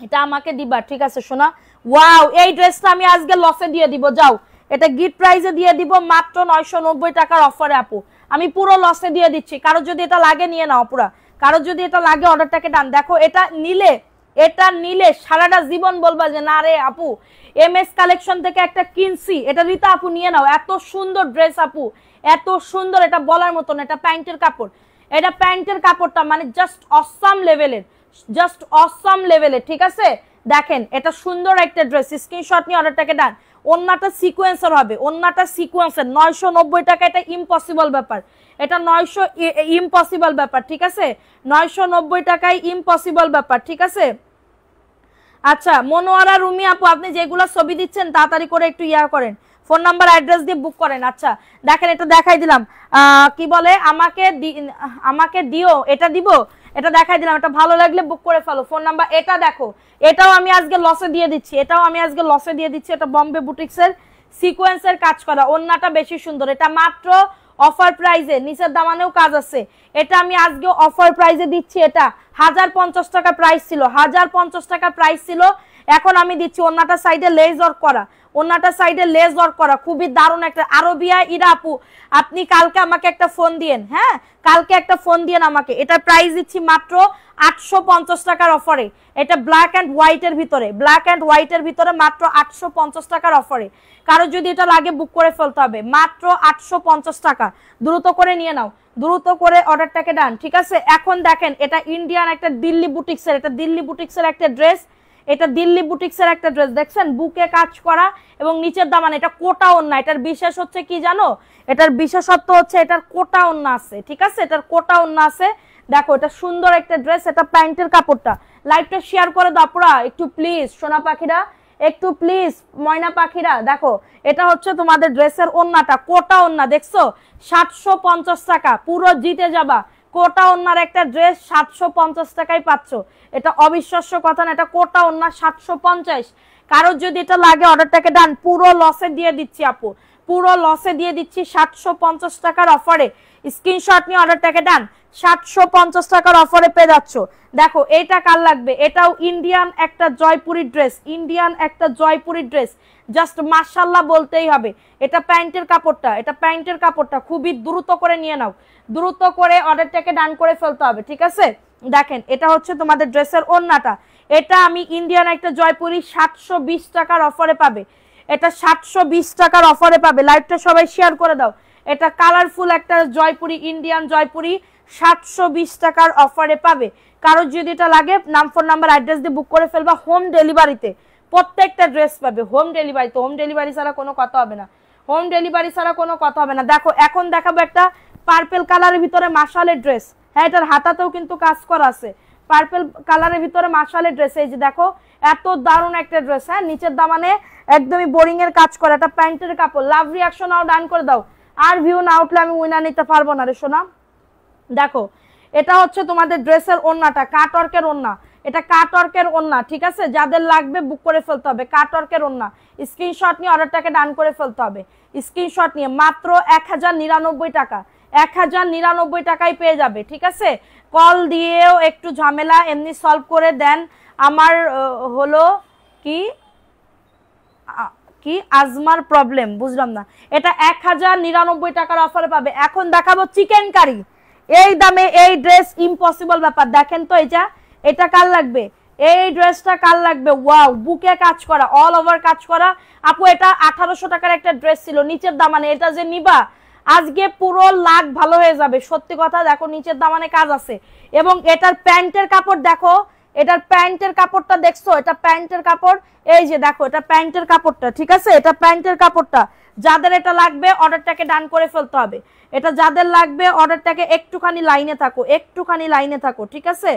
এটা আমাকে দিবা, ঠিক আছে সোনা? ওয়াও, এই ড্রেসটা আমি আজকে লসে দিয়ে দিব, যাও এটা গিফট প্রাইজে দিয়ে দিব মাত্র 990 টাকার অফারে আপু। আমি পুরো লসে দিয়ে দিচ্ছি। কারো যদি এটা লাগে নিয়ে নাও পুরা, কারো যদি এটা লাগে অর্ডারটাকে ডান। দেখো, এটা নিলে, এটা নিলে সারাটা জীবন বলবা যে না রে আপু, এমএস কালেকশন থেকে একটা কিনছি, এটা রিতা আপু নিয়ে নাও। এত সুন্দর ড্রেস আপু, এত সুন্দর, এটা বলার মতন। এটা প্যান্টের কাপড়, এটা প্যান্টের কাপড়টা মানে জাস্ট অসাম লেভেলের, জাস্ট অসাম লেভেলের, ঠিক আছে? দেখেন, এটা সুন্দর একটা ড্রেস। স্ক্রিনশট নিয়ে অর্ডারটাকে ডান। ওন্নাটা সিকোয়েন্সার হবে, ওন্নাটা সিকোয়েন্সার। 990 টাকা, এটা ইম্পসিবল ব্যাপার, এটা 900 ইম্পসিবল ব্যাপার, ঠিক আছে? 990 টাকায় ইম্পসিবল ব্যাপার, ঠিক আছে? আচ্ছা, মনোয়ারা রুমি আপু, আপনি যেগুলো ছবি দিচ্ছেন তাড়াতাড়ি করে একটু ইয়া করেন, ফোন নাম্বার অ্যাড্রেস দিয়ে বুক করেন। আচ্ছা দেখেন এটা দেখাই দিলাম, কি বলে আমাকে দিও, এটা দিব, এটা দেখাই দিলাম, এটা ভালো লাগলে বুক করে ফেলো। ফোন নাম্বার এটা দেখো, এটাও আমি আজকে লসে দিয়ে দিচ্ছি, এটাও আমি আজকে লসে দিয়ে দিচ্ছি। এটা বোম্বে বুটিক্সের সিকোয়েন্সের কাজ করা, ওন্নাটা বেশি সুন্দর, এটা মাত্র অফার প্রাইজে, নিচের দামানেও কাজ আছে। এটা আমি আজকে অফার প্রাইজে দিচ্ছি, এটা 1050 টাকা প্রাইস ছিল, 1050 টাকা প্রাইস ছিল, এখন আমি দিচ্ছি। ওন্নাটা সাইডে লেজ ওয়ার্ক করা, ওন্নাটা সাইডে লেজ ওয়ার্ক করা, খুবই দারুণ একটা আরবিয়া ইরা আপু। আপনি কালকে আমাকে একটা ফোন দিয়েন, হ্যাঁ কালকে একটা ফোন দিয়েন আমাকে। এটা প্রাইস দিচ্ছি মাত্র 850 টাকার অফারে। এটা ব্ল্যাক অ্যান্ড হোয়াইটের ভিতরে, ব্ল্যাক অ্যান্ড হোয়াইটের ভিতরে মাত্র 850 টাকার অফারে। কারো যদি এটা লাগে বুক করে ফেলতে হবে, মাত্র 850 টাকা। দ্রুত করে নিয়ে নাও, দ্রুত করে অর্ডারটাকে ডান, ঠিক আছে। এখন দেখেন এটা ইন্ডিয়ান একটা দিল্লি বুটিক্সের, এটা দিল্লি বুটিক্সের একটা ড্রেস, এটা দিল্লি বুটিক্সের একটা ড্রেস, দেখছেন বুকে কাজ করা এবং নিচের দামান, এটা কোটা ওন্না। এটার বিশেষ হচ্ছে কি জানো, এটার বিশেষত্ব হচ্ছে এটার কোটা ওন্না আছে, ঠিক আছে, এটার কোটা ওন্না আছে। দেখো এটা সুন্দর একটা ড্রেস, এটা প্যান্টের কাপড়টা। লাইভটা শেয়ার করে দাও পুরা একটু প্লিজ, সোনা পাখিরা একটু প্লিজ, ময়না পাখিরা। দেখো এটা হচ্ছে তোমাদের ড্রেসের ওন্নাটা, কোটা ওন্না, দেখছো 750 টাকা, পুরো জিতে যাবা। কোটা ওন্নার একটা ড্রেস 750 টাকায় পাচ্ছ, এটা অবিশ্বাস্য কথা না। এটা কোটা ওন্না 750। কারোর যদি এটা লাগে অর্ডারটাকে ডান, পুরো লসে দিয়ে দিচ্ছি আপু, পুরো লসে দিয়ে দিচ্ছি 750 টাকার অফারে। স্ক্রিনশট নিয়ে অর্ডারটাকে ডান, 750 টাকার অফারে পেয়ে যাচ্ছ। দেখো এটা কার লাগবে, এটাও ইন্ডিয়ান একটা জয়পুরি ড্রেস, ইন্ডিয়ান একটা জয়পুরি ড্রেস, জাস্ট মাশাআল্লাহ বলতেই হবে। এটা প্যান্টের কাপড়টা, এটা প্যান্টের কাপড়টা, খুবই দ্রুত করে নিয়ে নাও, দ্রুত করে অর্ডারটাকে ডান করে ফেলতে হবে, ঠিক আছে। দেখেন এটা হচ্ছে তোমাদের ড্রেসের ওন্নাটা, এটা আমি ইন্ডিয়ান একটা জয়পুরি 720 টাকার অফারে পাবে, এটা 720 টাকার অফারে পাবে। লাইভটা সবাই শেয়ার করে দাও। এটা কালারফুল একটা জয়পুরি, ইন্ডিয়ান জয়পুরি 720 টাকার অফারে পাবে। কারোর যদি এটা লাগে নাম ফোন নাম্বার অ্যাড্রেস দিয়ে বুক করে ফেলবা, হোম ডেলিভারিতে প্রত্যেকটা ড্রেস পাবে, হোম ডেলিভারিতে। হোম ডেলিভারি ছাড়া কোনো কথা হবে না, হোম ডেলিভারি ছাড়া কোনো কথা হবে না। দেখো এখন দেখাবো একটা পার্পল কালারের ভিতরে মাশালের ড্রেস, হ্যাঁ এটার হাতাতেও কিন্তু কাজ করা আছে, পার্পল কালারের ভিতরে মাশালের ড্রেস। এই যে দেখো এত দারুণ একটা ড্রেস, হ্যাঁ নিচের দামানে একদমই বোরিং এর কাজ করা, এটা প্যান্টের কাপড়। লাভ রিয়াকশন আও ডান করে দাও, আর ভিউ না উঠলে আমি উইনার নিতে পারবো না রে সোনা। দেখো এটা হচ্ছে তোমাদের ড্রেসের ওন্নাটা, কাটওয়ার্কের ওন্না, এটা কাটওয়ার্কের ওন্না, ঠিক আছে। যাদের লাগবে বুক করে ফেলতে হবে, কাটওয়ার্কের ওন্না। স্ক্রিনশট নিয়ে অর্ডারটাকে ডান করে ফেলতে হবে, স্ক্রিনশট নিয়ে। মাত্র 1099 টাকা, 1099 টাকায় পেয়ে যাবে, ঠিক আছে। কল দিয়েও একটু ঝামেলা এমনি সলভ করে দেন। আমার হলো কি কি আজমার প্রবলেম, বুঝলাম না। এটা 1099 টাকার অফারে পাবে। এখন দেখাবো চিকেন কারি, এই দামে এই ড্রেস ইম্পসিবল ব্যাপার। দেখেন তো এটা কার লাগবে, এই ড্রেসটা কার লাগবে। ওয়াও, বুকে কাজ করা, অল ওভার কাজ করা আপু। এটা 1800 টাকার একটা ড্রেস ছিল, নিচের দামানে এটা যে নিবা আজকে পুরো লাখ ভালো হয়ে যাবে, সত্যি কথা। দেখো নিচের দামানে কাজ আছে, এবং এটার প্যান্টের কাপড় দেখো, এটার প্যান্টের কাপড়টা দেখছো, এটা প্যান্টের কাপড়। এই যে দেখো এটা প্যান্টের কাপড়টা, ঠিক আছে, এটা প্যান্টের কাপড়টা। যাদের এটা লাগবে অর্ডারটাকে ডান করে ফেলতে হবে। এটা যাদের লাগবে অর্ডারটাকে একটুখানি লাইনে থাকো, একটুখানি লাইনে থাকো, ঠিক আছে,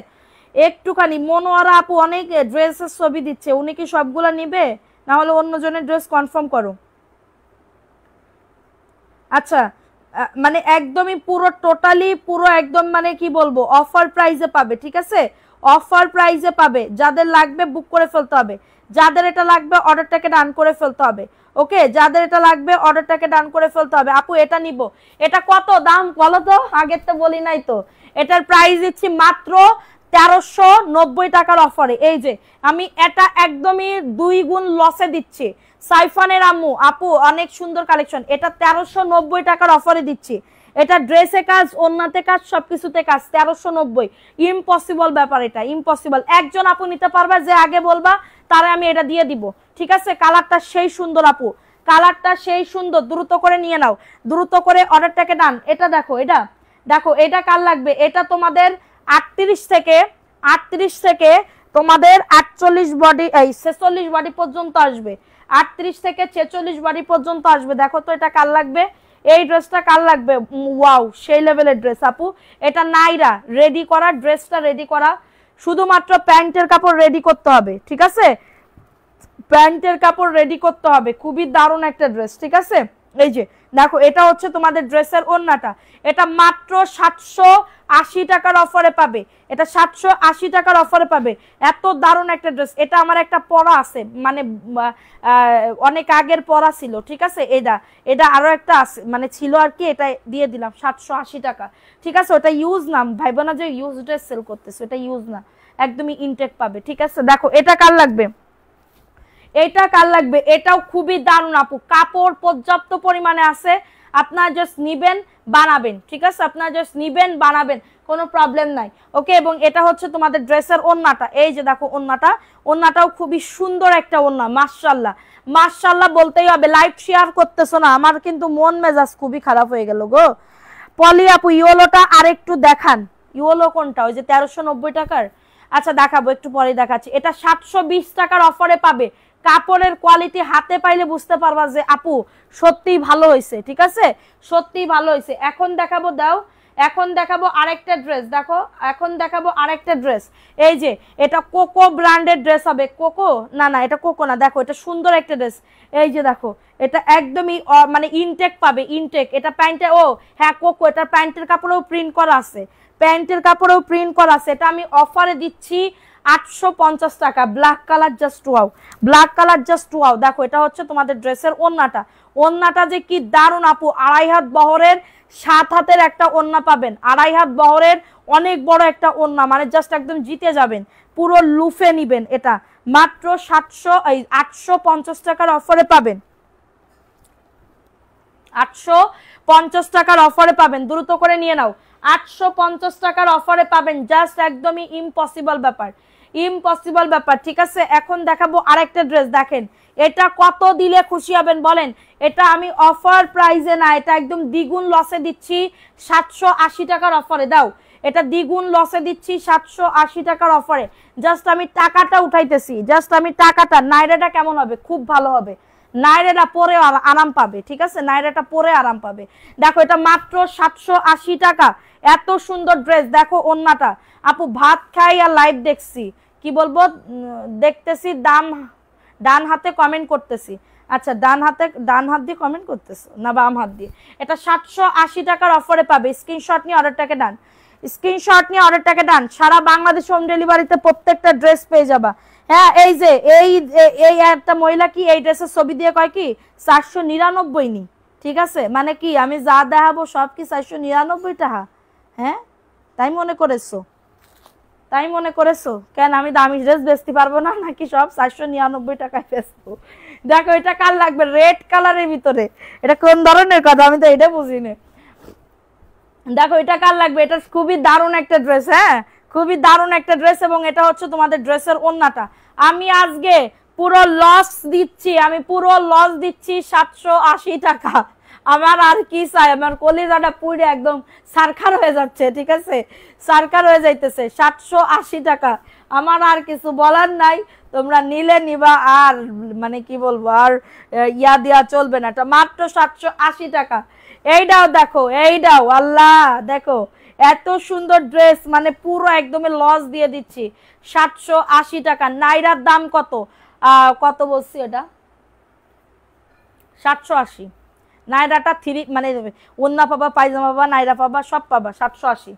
একটুখানি। মনোয়ারা আপু অনেক ড্রেসের ছবি দিচ্ছে, উনি কি সবগুলা নিবে, না হলে অন্যজনের ড্রেস কনফার্ম করো। আচ্ছা মানে একদমই পুরো টোটালি পুরো একদম মানে কি বলবো অফার প্রাইসে পাবে, ঠিক আছে, অফার প্রাইসে পাবে। যাদের লাগবে বুক করে ফেলতে হবে, যাদের এটা লাগবে অর্ডারটাকে ডান করে ফেলতে হবে, ওকে। যাদের এটা লাগবে অর্ডারটাকে ডান করে ফেলতে হবে। আপু এটা নিব, এটা কত দাম বলো তো, আগের তো বলি নাই তো। এটার প্রাইস দিচ্ছি মাত্র 1390 টাকার অফারে। এই যে আমি এটা একদমই 2 গুণ লসে দিচ্ছি। সাইফানের আম্মু আপু অনেক সুন্দর কালেকশন, এটা 1390 টাকার অফারে দিচ্ছি। এটা ড্রেসে কাজ, ওন্নাতে কাজ, সবকিছুতে কাজ, 1390। ইম্পসিবল ব্যাপার, এটা ইম্পসিবল। একজন আপু নিতে পারবা যে আগে বলবা তারে আমি এটা দিয়ে দিব, ঠিক আছে। কালারটা সেই সুন্দর আপু, কালারটা সেই সুন্দর, দ্রুত করে নিয়ে নাও, দ্রুত করে অর্ডারটাকে ডান। এটা দেখো, এটা দেখো, এটা কার লাগবে, এটা তোমাদের 38 থেকে তোমাদের 48 বডি, এই 46 বডি পর্যন্ত আসবে, 38 থেকে 46 বডি পর্যন্ত আসবে। দেখো তো এটা কার লাগবে, এই ড্রেসটা কার লাগবে। ওয়াও, সেই লেভেলের ড্রেস আপু। এটা নাইরা রেডি করা, ড্রেসটা রেডি করা, শুধুমাত্র প্যান্টের কাপড় রেডি করতে হবে, ঠিক আছে। প্যান্টের কাপড় রেডি করতে হবে, খুবই দারুণ একটা ড্রেস, ঠিক আছে। এই যে দেখো এটা হচ্ছে তোমাদের ড্রেসের ওড়নাটা, এটা মাত্র 780 টাকার অফারে পাবে, এটা 780 টাকার অফারে পাবে। এত দারুণ একটা ড্রেস, এটা আমার একটা পরা আছে, মানে অনেক আগের পরা ছিল, ঠিক আছে। এটা এটা আরো একটা আছে, মানে ছিল আর কি, এটা দিয়ে দিলাম 780 টাকা, ঠিক আছে। ওটা ইউজ না, ভাইবো না যে ইউজ ড্রেস সেল করতেছে, এটা ইউজ না, একদমই ইনটেক পাবে, ঠিক আছে। দেখো এটা কার লাগবে, এটা কার লাগবে, এটাও খুবই দারুণ আপু, কাপড় পর্যাপ্ত পরিমাণে আছে, আপনারা জাস্ট নিবেন বানাবেন, ঠিক আছে, আপনারা জাস্ট নিবেন বানাবেন, কোনো প্রবলেম নাই, ওকে। এবং এটা হচ্ছে তোমাদের ড্রেসের ওড়নাটা, এই যে দেখো ওড়নাটা, ওড়নাটাও খুবই সুন্দর একটা ওড়না, মাশাআল্লাহ মাশাআল্লাহ বলতেই হবে। লাইভ শেয়ার করতেছো না, আমার কিন্তু মন মেজাজ খুবই খারাপ হয়ে গেল গো। পলি আপু ইয়েলোটা আরেকটু দেখান, ইয়েলো কোনটা, ওই যে 1390 টাকার, আচ্ছা দেখাবো একটু পরে দেখাচ্ছি। এটা 720 টাকার অফারে পাবে, কাপড়ের কোয়ালিটি হাতে পাইলে বুঝতে পারবা যে আপু সত্যিই ভালো হয়েছে, ঠিক আছে, সত্যিই ভালো হয়েছে। এখন দেখাবো, দাও এখন দেখাবো আরেকটা ড্রেস, দেখো এখন দেখাবো আরেকটা ড্রেস, এই যে এটা কোকো ব্র্যান্ডের ড্রেস হবে, কোকো না না এটা কোকো না, দেখো এটা সুন্দর একটা ড্রেস, এই যে দেখো এটা একদমই মানে ইনটেক পাবে, ইনটেক, এটা প্যান্টে, ও হ্যাঁ কোকো, এটা প্যান্টের কাপড়েও প্রিন্ট করা আছে, প্যান্টের কাপড়েও প্রিন্ট করা আছে, এটা আমি অফারে দিচ্ছি 850 টাকা, black colour just wow, black colour just wow. দেখো এটা হচ্ছে তোমাদের ড্রেসের ওড়নাটা, ওড়নাটা যে কি দারুণ আপু, 2.5 হাত বহরের 7 হাতের একটা ওড়না পাবেন, 2.5 হাত বহরের অনেক বড় একটা ওড়না, মানে জাস্ট একদম জিতে যাবেন, পুরো লুফে নিবেন। এটা মাত্র 850 টাকার অফারে পাবেন, 850 টাকার অফারে পাবেন, দ্রুত করে নিয়ে নাও, 850 টাকার অফারে পাবেন, জাস্ট একদমই ইম্পসিবল ব্যাপার, ইম্পসিবল ব্যাপার, ঠিক আছে। এখন দেখাবো আরেকটা ড্রেস, দেখেন এটা কত দিলে খুশি হবেন বলেন, এটা আমি অফার প্রাইসে না, এটা একদম দ্বিগুণ লসে দিচ্ছি, 780 টাকার অফারে, দাও এটা দ্বিগুণ লসে দিচ্ছি 780 টাকার অফারে, জাস্ট আমি টাকাটা উঠাইতেছি, জাস্ট আমি টাকাটা, নাইরাটা কেমন হবে, খুব ভালো হবে, নাইরাটা পরে আরাম পাবে, ঠিক আছে, নাইরাটা পরে আরাম পাবে। দেখো এটা মাত্র 780 টাকা, এত সুন্দর ড্রেস, দেখো ওন্নাটা আপু, ভাত খাই আর লাইভ দেখছি, কি বলবো দেখতেছি, দাম ডান হাতে কমেন্ট করতেছি, আচ্ছা ডান হাত দিয়ে কমেন্ট করতেছো না বাম হাত দিয়ে, এটা 780 টাকার অফারে পাবে, স্ক্রিনশট নিয়ে অর্ডারটাকে ডান, স্ক্রিনশট নিয়ে অর্ডারটাকে ডান, সারা বাংলাদেশ হোম ডেলিভারিতে প্রত্যেকটা ড্রেস পেয়ে যাবা। হ্যাঁ এই যে এই একটা মহিলা কি এই ড্রেসের ছবি দিয়ে কয় কি 499 নি, ঠিক আছে, মানে কি আমি যা দেখাবো সব কি 499 টাকা, হ্যাঁ তাই মনে করেছো, তাই মনে করেছো কেন আমি দামি ড্রেস বেচতে পারবো না নাকি সব 499 টাকায় বেচবো। দেখো এটা কার লাগবে, রেড কালারের ভিতরে, এটা কোন ধরনের কথা আমি তো এটা বুঝি না। দেখো এটা কার লাগবে, এটা খুবই দারুণ একটা ড্রেস, হ্যাঁ খুবই দারুণ একটা ড্রেস, এবং এটা হচ্ছে তোমাদের ড্রেসের ওন্নাটা। আমি আজকে পুরো লস দিচ্ছি, আমি পুরো লস দিচ্ছি 780 টাকা, আমার আর কি চাই, আমার কলিজাটা পুরো একদম সারখার হয়ে যাচ্ছে, ঠিক আছে, সারখার হয়ে যাইতেছে, 780 টাকা, আমার আর কিছু বলার নাই, তোমরা নিলে নিবা, আর মানে কি বলবো, আর ইয়া দেওয়া চলবে না, এটা মাত্র 780 টাকা। এইটাও দেখো, এইটাও আল্লাহ দেখো এত সুন্দর ড্রেস, মানে পুরো একদমই লস দিয়ে দিচ্ছি, 780 টাকা। নাইরার দাম কত, কত বলছি, এটা 780, নাইরাটা থ্রি মানে ওন্না পাবা, পায়জামা পাবা, নাইরা পাবা, সব পাবা 780,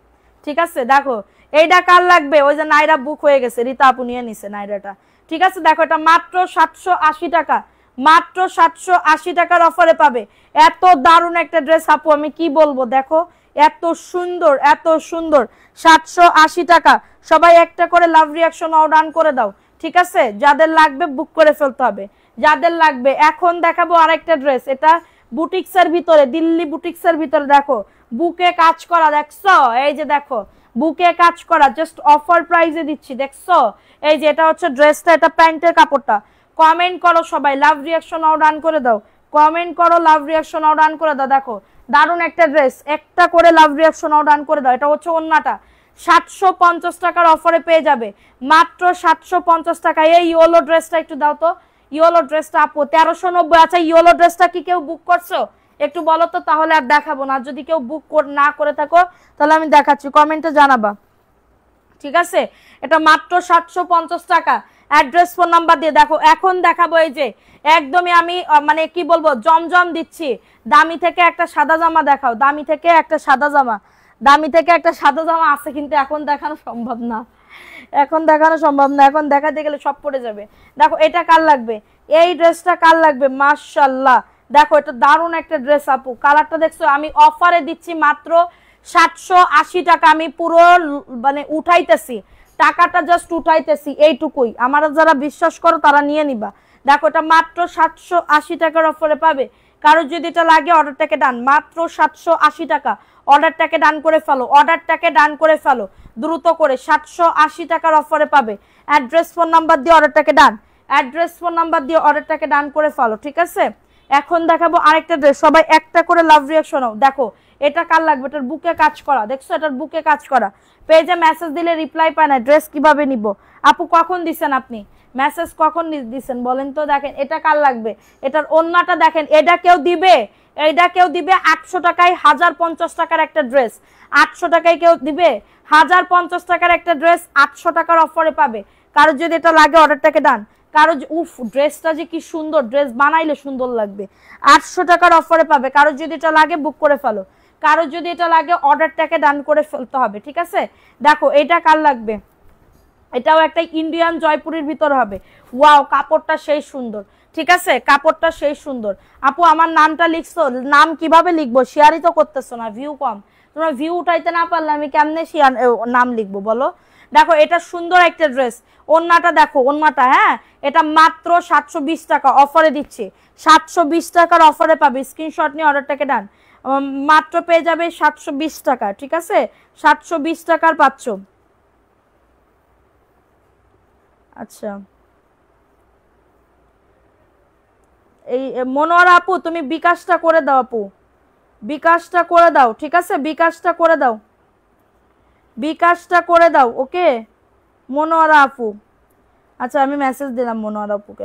ঠিক আছে। দেখো এইটা কার লাগবে, ওই যে নাইরা বুক হয়ে গেছে, রীতা আপু নিয়ে নিছে নাইরাটা, ঠিক আছে। দেখো এটা মাত্র 780 টাকা, মাত্র 780 টাকার অফারে পাবে, এত দারুণ একটা ড্রেস আপু আমি কি বলবো, দেখো এত সুন্দর, এত সুন্দর, 780 টাকা। সবাই একটা করে লাভ রিয়াকশন অর্ডার করে দাও, ঠিক আছে, যাদের লাগবে বুক করে ফেলতে হবে, যাদের লাগবে। এখন দেখাবো আরেকটা ড্রেস, এটা বুটিক্সের ভিতরে, দিল্লি বুটিক্সের ভিতরে, দেখো বুকে কাজ করা, দেখছো এই যে দেখো বুকে কাজ করা, জাস্ট অফার প্রাইসে দিচ্ছি, দেখছো এই যে এটা হচ্ছে ড্রেসটা, এটা প্যান্টের কাপড়টা। কমেন্ট করো সবাই, লাভ রিয়াকশন অর্ডার করে দাও, কমেন্ট করো, লাভ রিয়াকশন অর্ডার করে দাও। দেখো দারুণ একটা ড্রেস, একটা করে লাভ রিয়াকশন অর্ডার করে দাও। এটা হচ্ছে ওন্নাটা, 750 টাকার অফারে পেয়ে যাবে, মাত্র 750 টাকা। এই ইয়েলো ড্রেসটা একটু দাও তো, ইয়েলো ড্রেসটা আপু 1390। আচ্ছা ইয়েলো ড্রেসটা কি কেউ বুক করছো একটু বলো তো, তাহলে আর দেখাবো না, যদি কেউ বুক না করে থাকো তাহলে আমি দেখাচ্ছি, কমেন্টে জানাবা, ঠিক আছে। এটা মাত্র 750 টাকা, অ্যাড্রেস ফোন নাম্বার দিয়ে। দেখো এখন দেখাবো এই যে একদমই আমি মানে কি বলবো জমজম দিচ্ছি। দামি থেকে একটা সাদা জামা দেখাও, দামি থেকে একটা সাদা জামা, দামি থেকে একটা সাদা জামা আছে কিন্তু এখন দেখানো সম্ভব না, এখন দেখানো সম্ভব না, এখন দেখাতে গেলে সব পড়ে যাবে। দেখো এটা কার লাগবে, এই ড্রেসটা কার লাগবে, মাশাআল্লাহ দেখো এটা দারুণ একটা ড্রেস আপু, কালারটা দেখছো, আমি অফারে দিচ্ছি মাত্র 780 টাকা। আমি পুরো মানে উঠাইতেছি টাকাটা, জাস্ট উঠাইতেছি এইটুকুই। আমরা যারা বিশ্বাস করো তারা নিয়ে নিবা। দেখো এটা মাত্র 780 টাকার অফারে পাবে। কারো যদি এটা লাগে অর্ডারটাকে ডান, মাত্র 780 টাকা। অর্ডারটাকে ডান করে ফেলো, অর্ডারটাকে ডান করে ফেলো দ্রুত করে, 780 টাকার অফারে পাবে। অ্যাড্রেস ফোন নাম্বার দিয়ে অর্ডারটাকে ডান, অ্যাড্রেস ফোন নাম্বার দিয়ে অর্ডারটাকে ডান করে ফেলো, ঠিক আছে। এখন দেখাবো আরেকটা ড্রেস, সবাই একটা করে লাভ রিঅ্যাকশন নাও। দেখো এটা কার লাগবে, এটার বুকে কাজ করা, দেখছো এটার বুকে কাজ করা। পেজে মেসেজ দিলে রিপ্লাই পায় না, ড্রেস কিভাবে নিব আপু, কখন দিছেন আপনি মেসেজ, কখন দিছেন বলেন তো। দেখেন এটা কার লাগবে, এটার ওন্নাটা দেখেন, এটা কেউ দিবে, এইটা কেউ দিবে 800 টাকায়, 1050 টাকার একটা ড্রেস 800 টাকায় কেউ দিবে, 1050 টাকার একটা ড্রেস 800 টাকার অফারে পাবে। কারো যদি এটা লাগে অর্ডারটাকে ডান। কারো উফ ড্রেসটা যে কি সুন্দর, ড্রেস বানাইলে সুন্দর লাগবে, 800 টাকার অফারে পাবে। কারো যদি এটা লাগে বুক করে ফেলো, কারো যদি এটা লাগে অর্ডারটাকে ডান করে ফেলতে হবে, ঠিক আছে। দেখো এটা কার লাগবে, এটাও একটা ইন্ডিয়ান জয়পুরের ভিতর হবে। ওয়াও কাপড়টা সেই সুন্দর, ঠিক আছে, কাপড়টা সেই সুন্দর। আপু আমার নামটা লিখছো, নাম কিভাবে লিখবো, শেয়ারই তো করতেছো না, ভিউ কম, তোমরা ভিউ উঠাইতে না পারলে আমি কেমনে নাম লিখবো বলো। দেখো এটা সুন্দর একটা ড্রেস, ওন্নাটা দেখো, ওন্নাটা হ্যাঁ, এটা মাত্র 720 টাকা অফারে দিচ্ছি, 720 টাকার অফারে পাবে। স্ক্রিনশট নিয়ে অর্ডারটাকে ডান, মাত্র পেয়ে যাবে 720 টাকা, ঠিক আছে, 720 টাকার পাচ্ছ। আচ্ছা এই মনোয়ারা আপু তুমি বিকাশটা করে দাও আপু, বিকাশটা করে দাও, ঠিক আছে, বিকাশটা করে দাও, বিকাশটা করে দাও, ওকে মনোয়ারা আপু। আচ্ছা আমি মেসেজ দিলাম মনোয়ারা আপুকে,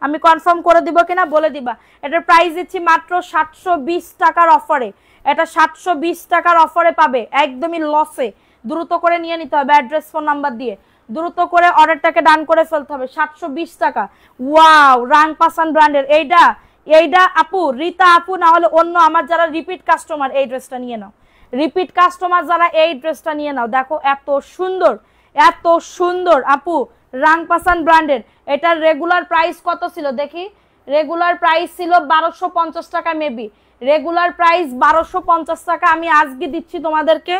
আমি কনফার্ম করে দিব কিনা বলে দিবা। এটার প্রাইস দিচ্ছি মাত্র 720 টাকার অফারে, এটা 720 টাকার অফারে পাবে, একদমই লসে। দ্রুত করে নিয়ে নিতে হবে অ্যাড্রেস ফোন নাম্বার দিয়ে, দ্রুত করে অর্ডারটাকে ডান করে ফেলতে হবে। 720 টাকা, ওয়াও রাংপাসান ব্র্যান্ডের এইটা, এইটা আপু রীতা আপু না হলে অন্য আমার যারা রিপিট কাস্টমার এই ড্রেসটা নিয়ে নাও, রিপিট কাস্টমার যারা এই ড্রেসটা নিয়ে নাও। দেখো এত সুন্দর, এত সুন্দর আপু, রাংপাসান ব্র্যান্ডের। এটার রেগুলার প্রাইস কত ছিল দেখি, রেগুলার প্রাইস ছিল 1250 টাকা, মেবি রেগুলার প্রাইস 1250 টাকা, আমি আজকে দিচ্ছি তোমাদেরকে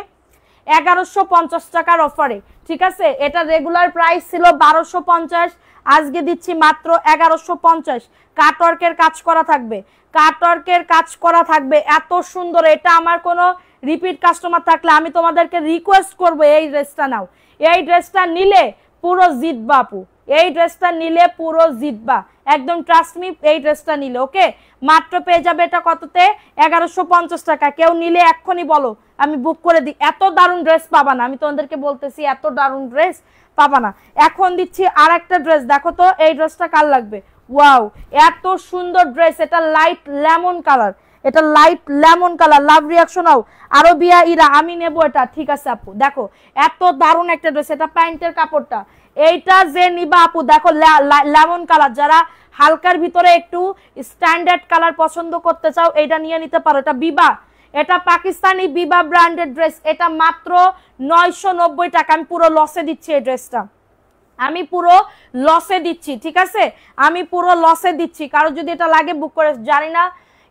1150 টাকার অফারে, ঠিক আছে। এটা রেগুলার প্রাইস ছিল 1250, আজকে দিচ্ছি মাত্র 1150। কাটওয়ার্কের কাজ করা থাকবে, কাটওয়ার্কের কাজ করা থাকবে, এত সুন্দর। এটা আমার কোনো রিপিট কাস্টমার থাকলে আমি তোমাদেরকে রিকোয়েস্ট করব এই ড্রেসটা নাও, এই ড্রেসটা নিলে পুরো জিতবা আপু, এই ড্রেসটা নিলে পুরো জিতবা, একদম ট্রাস্ট মি, এই ড্রেসটা নিলে ওকে। মাত্র পেয়ে যাবে এটা কততে, 1150 টাকা। কেউ নিলে এক্ষুনি বলো আমি বুক করে দিই। এত দারুণ ড্রেস পাবা না, আমি তোমাদেরকে বলতেছি এত দারুণ ড্রেস পাবা না। এখন দিচ্ছি আর একটা ড্রেস, দেখো তো এই ড্রেসটা কার লাগবে, ওয়াও এত সুন্দর ড্রেস, এটা লাইট লেমন কালার, এটা লাইট লেমন কালার, লাভ রিঅ্যাকশন নাও। আরবিয়া ইরা আমি নেব এটা, ঠিক আছে আপু। দেখো এত দারুণ একটা ড্রেস, এটা প্যান্টের কাপড়টা, এইটা যে নিবা আপু দেখো লেমন কালার, যারা হালকার ভিতরে একটু স্ট্যান্ডার্ড কালার পছন্দ করতে চাও এটা নিয়ে নিতে পারো। এটা বিবা, এটা পাকিস্তানি বিবা ব্র্যান্ডের ড্রেস, এটা মাত্র 990 টাকা। আমি পুরো লসে দিচ্ছি এই ড্রেসটা, আমি পুরো লসে দিচ্ছি, ঠিক আছে, আমি পুরো লসে দিচ্ছি। কারো যদি এটা লাগে বুক করে, জানি না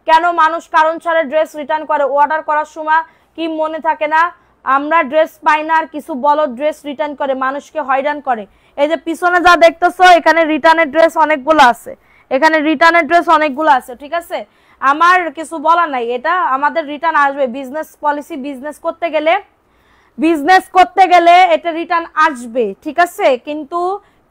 কেন মানুষ কারণ ছাড়া ড্রেস রিটার্ন করে, অর্ডার করার সময় কি মনে থাকে না আমরা ড্রেস পাই না, আর কিছু বলো ড্রেস রিটার্ন করে, মানুষকে হয়রান করে। এই যে পিছনে যা দেখতেছো এখানে রিটার্নের ড্রেস অনেকগুলো আছে, এখানে রিটার্নের ড্রেস অনেকগুলো আছে, ঠিক আছে, আমার কিছু বলা নাই, এটা আমাদের রিটার্ন আসবে। বিজনেস পলিসি, বিজনেস করতে গেলে এটা রিটার্ন আসবে, ঠিক আছে, কিন্তু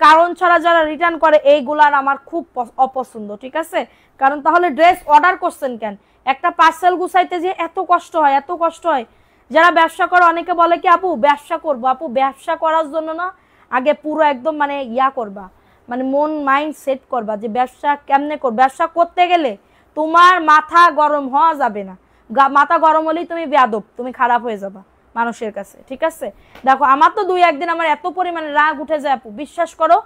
কারণ ছাড়া যারা রিটার্ন করে এইগুলার আমার খুব অপছন্দ, ঠিক আছে। কারণ তাহলে ড্রেস অর্ডার করছেন কেন, একটা পার্সেল গুছাইতে যে এত কষ্ট হয়, এত কষ্ট হয়। যারা ব্যবসা করে অনেকে বলে কি আপু ব্যবসা করবো, আপু ব্যবসা করার জন্য না আগে পুরো একদম মানে করবা, মানে মন মাইন্ড সেট করবা যে ব্যবসা কেমনে করব। ব্যবসা করতে গেলে তোমার মাথা গরম হওয়া যাবে না, মাথা গরম হলেই তুমি বেয়াদব, তুমি খারাপ হয়ে যাবা মানুষের কাছে, ঠিক আছে। দেখো আমার তো 2-1 দিন আমার এত পরিমাণে রাগ উঠে যায় আপু, বিশ্বাস করো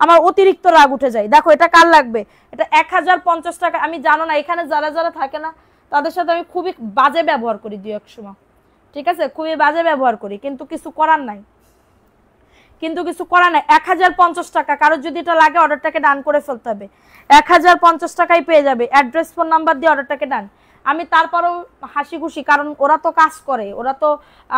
আমার অতিরিক্ত রাগ উঠে যায়। দেখো এটা কার লাগবে, এটা 1050 টাকা। আমি জানো না এখানে যারা যারা থাকে না তাদের সাথে আমি খুবই বাজে ব্যবহার করি দুই এক সময়, ঠিক আছে, খুবই বাজে ব্যবহার করি, কিন্তু কিছু করার নাই, 1050 টাকা। কারোর যদি এটা লাগে অর্ডারটাকে ডান করে ফেলতে হবে। 1050 টাকায় পেয়ে যাবে, অ্যাড্রেস ফোন নাম্বার দিয়ে অর্ডারটাকে ডান। আমি তারপরেও হাসি খুশি, কারণ ওরা তো কাজ করে, ওরা তো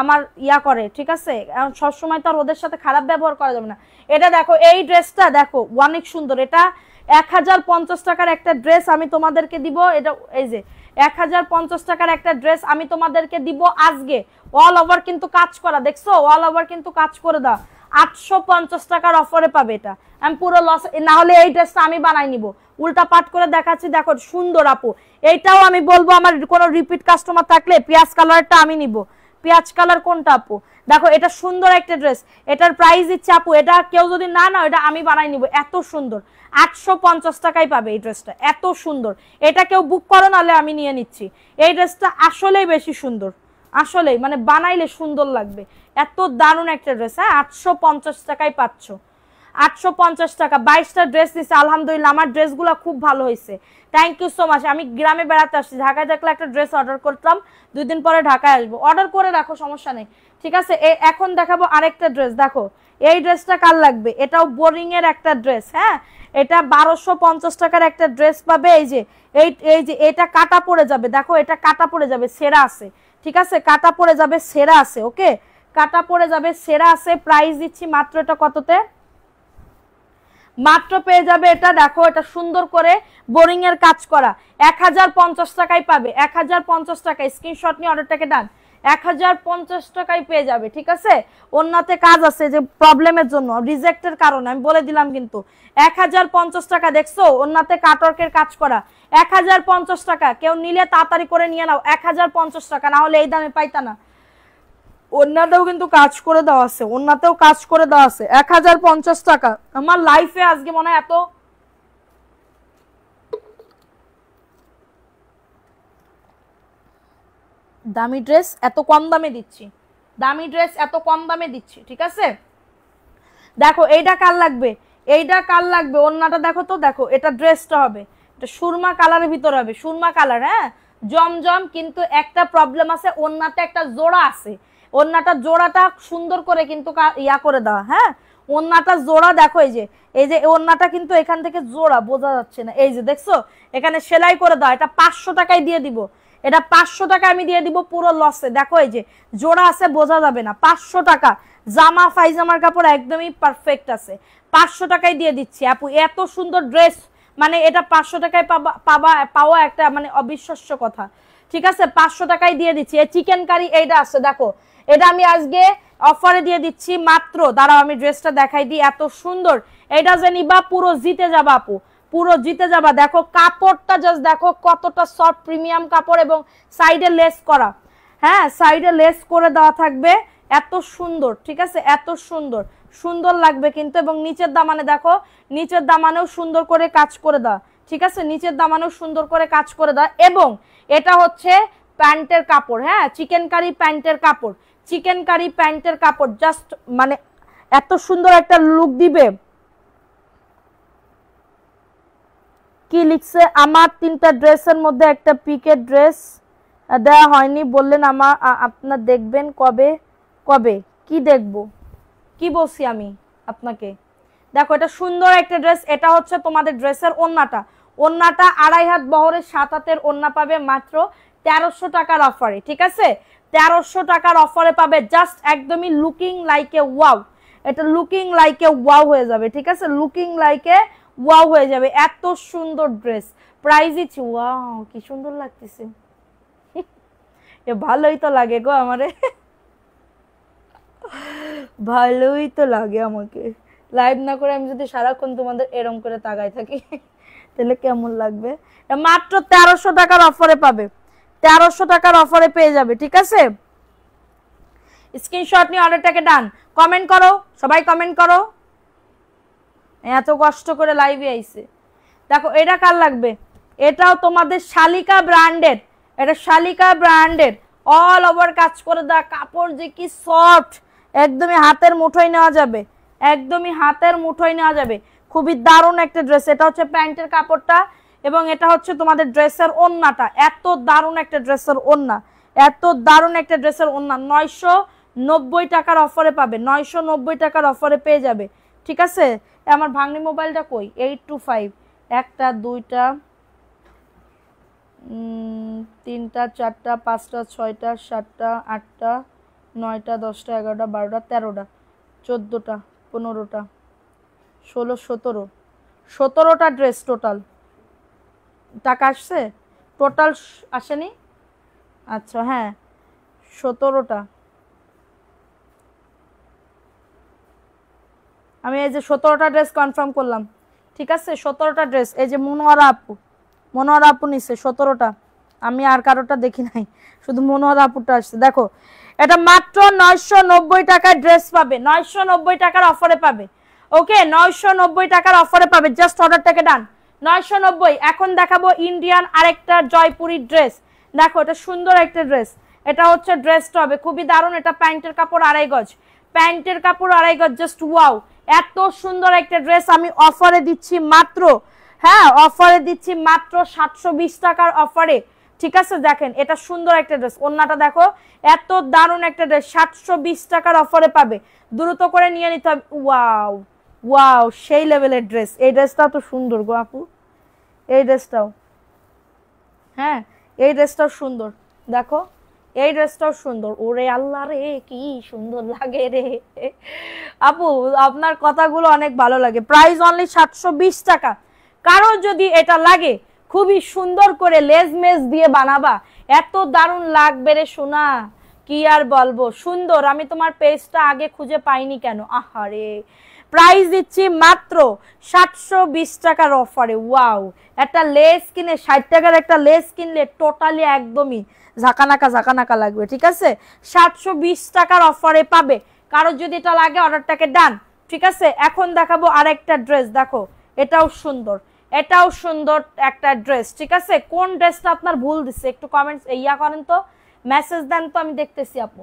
আমার ইয়া করে, ঠিক আছে, সবসময় তো আর ওদের সাথে খারাপ ব্যবহার করা যাবে না। এটা দেখো, এই ড্রেসটা দেখো অনেক সুন্দর, এটা 1050 টাকার একটা ড্রেস আমি তোমাদেরকে দিব। এটা এই যে 1050 টাকার একটা ড্রেস আমি তোমাদেরকে দিব আজকে, অল ওভার কিন্তু কাজ করা, দেখছো, অল ওভার কিন্তু কাজ করে দাও। 850 টাকার অফারে পাবে এটা, আমি পুরো লস, না হলে এই ড্রেসটা আমি বানাই নিব। উল্টা পাট করে দেখাচ্ছি, দেখো সুন্দর আপু। এইটাও আমি বলবো আমার কোনো রিপিট কাস্টমার থাকলে পেঁয়াজ কালারটা আমি নিব। পেঁয়াজ কালার কোনটা আপু? দেখো এটা সুন্দর একটা ড্রেস, এটার প্রাইস দিচ্ছে আপু, এটা কেউ যদি না নাও এটা আমি বানাই নিব, এত সুন্দর। 850 টাকায় পাবে এই ড্রেসটা, এত সুন্দর। এটা কেউ বুক করো, নাহলে আমি নিয়ে নিচ্ছি। এই ড্রেসটা আসলেই বেশি সুন্দর, আসলেই মানে বানাইলে সুন্দর লাগবে, এত দারুণ একটা ড্রেস। হ্যাঁ, 850 টাকায় পাচ্ছ, 850 টাকা। 22টা ড্রেস দিচ্ছে, আলহামদুলিল্লাহ আমার ড্রেসগুলো খুব ভালো হয়েছে, থ্যাংক ইউ সো মাচ। আমি গ্রামে বেড়াতে আসছি, ঢাকায় দেখলে একটা ড্রেস অর্ডার করতাম, 2 দিন পরে ঢাকায় আসবো, অর্ডার করে রাখো, সমস্যা নেই, ঠিক আছে। এখন দেখাবো আরেকটা ড্রেস, দেখো এই ড্রেসটা কার লাগবে, এটাও বোরিং এর একটা ড্রেস। হ্যাঁ, এটা 1250 টাকার একটা ড্রেস পাবে। এই যে এটা কাটা পড়ে যাবে, দেখো এটা কাটা পড়ে যাবে, সেরা আছে, ঠিক আছে, কাটা পড়ে যাবে, সেরা আছে, ওকে, কাটা পড়ে যাবে, সেরা আছে। প্রাইস দিচ্ছি মাত্র, এটা কততে মাত্র পেয়ে যাবে এটা, দেখো এটা সুন্দর করে বোরিং এর কাজ করা, 1050 টাকায় পাবে, 1050 টাকায়। স্ক্রিনশট নিয়ে অর্ডারটাকে ডান, 1050 টাকায় পেয়ে যাবে, ঠিক আছে। ওন্নাতে কাজ আছে, যে প্রবলেমের জন্য রিজেক্টের কারণে আমি বলে দিলাম, কিন্তু 1050 টাকা, দেখছো ওন্নাতে কাটওয়ার্কের কাজ করা, 1050 টাকা। কেউ নিলে তাড়াতাড়ি করে নিয়ে নাও, 1050 টাকা, না হলে এই দামে পাইতা না। ওন্নাতেও কিন্তু কাজ করে দেওয়া আছে, ওন্নাতেও কাজ করে দেওয়া আছে, 1050 টাকা। আমার লাইফে আজকে মনে হয় এত দামি ড্রেস এত কম দামে দিচ্ছি, দামি ড্রেস এত কম দামে দিচ্ছি, ঠিক আছে। দেখো এইটা কার লাগবে, এইটা কার লাগবে, ওন্নাটা দেখো তো, দেখো এটা ড্রেসটা হবে, এটা সুরমা কালারের ভিতর হবে, সুরমা কালার, হ্যাঁ জমজম। কিন্তু একটা প্রবলেম আছে, ওন্নাতে একটা জোড়া আছে, ওন্নাটা জোড়াটা সুন্দর করে কিন্তু ইয়া করে দেওয়া। হ্যাঁ, ওন্নাটা জোড়া, দেখো এই যে ওন্নাটা কিন্তু এখান থেকে জোড়া, বোঝা যাচ্ছে না, এই যে দেখছো এখানে সেলাই করে দেওয়া। এটা 500 টাকায় দিয়ে দিব, এটা 500 টাকা আমি দিয়ে দিব পুরো লসে। দেখো এই যে জোড়া আছে, বোঝা যাবে না, 500 টাকা। জামা পায়জামার কাপড় একদমই পারফেক্ট আছে, 500 টাকায় দিয়ে দিচ্ছি আপু। এত সুন্দর ড্রেস, মানে এটা 500 টাকায় পাওয়া একটা মানে অবিশ্বাস্য কথা, ঠিক আছে। 500 টাকায় দিয়ে দিচ্ছি। এই চিকেন কারি এইটা আছে, দেখো এটা আমি আজকে অফারে দিয়ে দিচ্ছি মাত্র, দাঁড়াও আমি ড্রেসটা দেখাই দিই, এত সুন্দর। এটা যে নিবা পুরো জিতে যাবা আপু, পুরো জিতে যাবা। দেখো কাপড়টা জাস্ট দেখো কতটা সফট প্রিমিয়াম কাপড়, এবং সাইডে লেস করা, হ্যাঁ সাইডে লেস করে দেওয়া থাকবে, এত সুন্দর, ঠিক আছে, এত সুন্দর, সুন্দর লাগবে কিন্তু। এবং নিচের দামানে দেখো, নিচের দামানেও সুন্দর করে কাজ করে দাও, ঠিক আছে, নিচের দামানেও সুন্দর করে কাজ করে দাও। এবং এটা হচ্ছে প্যান্টের কাপড়, হ্যাঁ চিকেন কারি প্যান্টের কাপড়, চিকেন কারি প্যান্টের কাপড়, জাস্ট মানে এত সুন্দর একটা লুক দিবে। কি লিখছে, আমার 3টা ড্রেসের মধ্যে একটা পিকের ড্রেস দেওয়া হয়নি বললেন, আমার আপনার দেখবেন কবে কবে? কি দেখবো, কি বলছি আমি আপনাকে? দেখো এটা সুন্দর একটা ড্রেস, এটা হচ্ছে তোমাদের ড্রেসের ওন্নাটা, ওন্নাটা 2.5 হাত বহরের 7 হাতের ওন্না পাবে মাত্র 1300 টাকার অফারে, ঠিক আছে, 1300 টাকার অফারে পাবে। জাস্ট একদমই লুকিং লাইক এ ওয়াও, এটা লুকিং লাইক এ ওয়াও হয়ে যাবে, ঠিক আছে, লুকিং লাইক এ ওয়াও হয়ে যাবে, এত সুন্দর ড্রেস। প্রাইস ইচ ওয়াও, কি সুন্দর লাগতেছে, এ ভালোই তো লাগে গো আমারে, ভালোই তো লাগে আমাকে। লাইভ না করে আমি যদি সারাক্ষণ তোমাদের এরম করে তাকায় থাকি তাহলে কেমন লাগবে। মাত্র 1300 টাকার অফারে পাবে, 1300 টাকার অফারে পেয়ে যাবে, ঠিক আছে। স্ক্রিনশট নিয়ে অর্ডারটাকে ডান, কমেন্ট করো সবাই, কমেন্ট করো, এত কষ্ট করে লাইভে আইছে। দেখো এটা কার লাগবে, এটাও তোমাদের শালিকা ব্র্যান্ডের, এটা শালিকা ব্র্যান্ডের, অল ওভার কাজ করে দেওয়া, কাপড় যে কি সফট, একদমই হাতের মুঠোয় নেওয়া যাবে, একদমই হাতের মুঠোয় নেওয়া যাবে। খুবই দারুণ একটা ড্রেস। এটা হচ্ছে প্যান্টের কাপড়টা এবং এটা হচ্ছে তোমাদের ড্রেসের ওড়নাটা। এত দারুণ একটা ড্রেসের ওড়না, এত দারুণ একটা ড্রেসের ওড়না। 990 টাকার অফারে পাবে, 990 টাকার অফারে পেয়ে যাবে। ঠিক আছে, আমার ভাঙনি মোবাইলটা কই? 825 একটা দুইটা তিনটা চারটা পাঁচটা ছয়টা সাতটা আটটা নয়টা 10টা 11টা 12টা 13টা 14টা 15টা 16 17টা ড্রেস টোটাল। টাকা আসছে? টোটাল আসেনি? আচ্ছা হ্যাঁ 17টা। আমি এই যে 17টা ড্রেস কনফার্ম করলাম। ঠিক আছে 17টা ড্রেস। এই যে মনোয়ারা আপু নিচ্ছে 17টা, আমি আর কারোটা দেখি নাই, শুধু মনোয়ারা আপুটা আসছে। দেখো এটা মাত্র 990 টাকার ড্রেস পাবে, 990 টাকার অফারে পাবে। ওকে 990 টাকার অফারে পাবে, জাস্ট অর্ডারটাকে ডান 990। এখন দেখাবো ইন্ডিয়ান আরেকটা জয়পুরি ড্রেস। দেখো এটা সুন্দর একটা ড্রেস, এটা হচ্ছে ড্রেসটা হবে খুবই দারুণ। এটা প্যান্টের কাপড় 2.5 গজ, প্যান্টের কাপড় 2.5 গজ, জাস্ট ওয়াও এত সুন্দর একটা ড্রেস আমি অফারে দিচ্ছি মাত্র, হ্যাঁ অফারে দিচ্ছি মাত্র 720 টাকার অফারে। ঠিক আছে দেখেন এটা সুন্দর একটা ড্রেস, ওন্নাটা দেখো এত দারুণ একটা ড্রেস 720 টাকার অফারে পাবে। দ্রুত করে নিয়ে নিতে হবে। ওয়াও ওয়াও সেই লেভেলের ড্রেস। এই ড্রেসটাও তো সুন্দর গো আপু, এই ড্রেসটাও, হ্যাঁ এই ড্রেসটাও সুন্দর। দেখো এই ড্রেসটাও সুন্দর। ওরে আল্লাহ রে কি সুন্দর লাগে রে আপু, আপনার কথাগুলো অনেক ভালো লাগে। প্রাইস অনলি 720 টাকা। কারো যদি এটা লাগে খুবই সুন্দর করে লেজ মেজ দিয়ে বানাবা, এত দারুণ লাগবে রে সোনা, কি আর বলবো সুন্দর। আমি তোমার পেজটা আগে খুঁজে পাইনি কেন, আহারে। প্রাইস দিচ্ছি মাত্র 720 টাকার অফারে। ওয়াও একটা লেস কিনে 60 টাকার একটা লেস কিনলে টোটালি একদমই ঝাঁকানাকা লাগবে। ঠিক আছে 720 টাকার অফারে পাবে। কারো যদি এটা লাগে অর্ডারটাকে ডান। ঠিক আছে এখন দেখাবো আরেকটা ড্রেস। দেখো এটাও সুন্দর, এটাও সুন্দর একটা ড্রেস। ঠিক আছে কোন ড্রেসটা আপনার ভুল দিচ্ছে একটু কমেন্টস ইয়া করেন তো, মেসেজ দেন তো, আমি দেখতেছি আপু।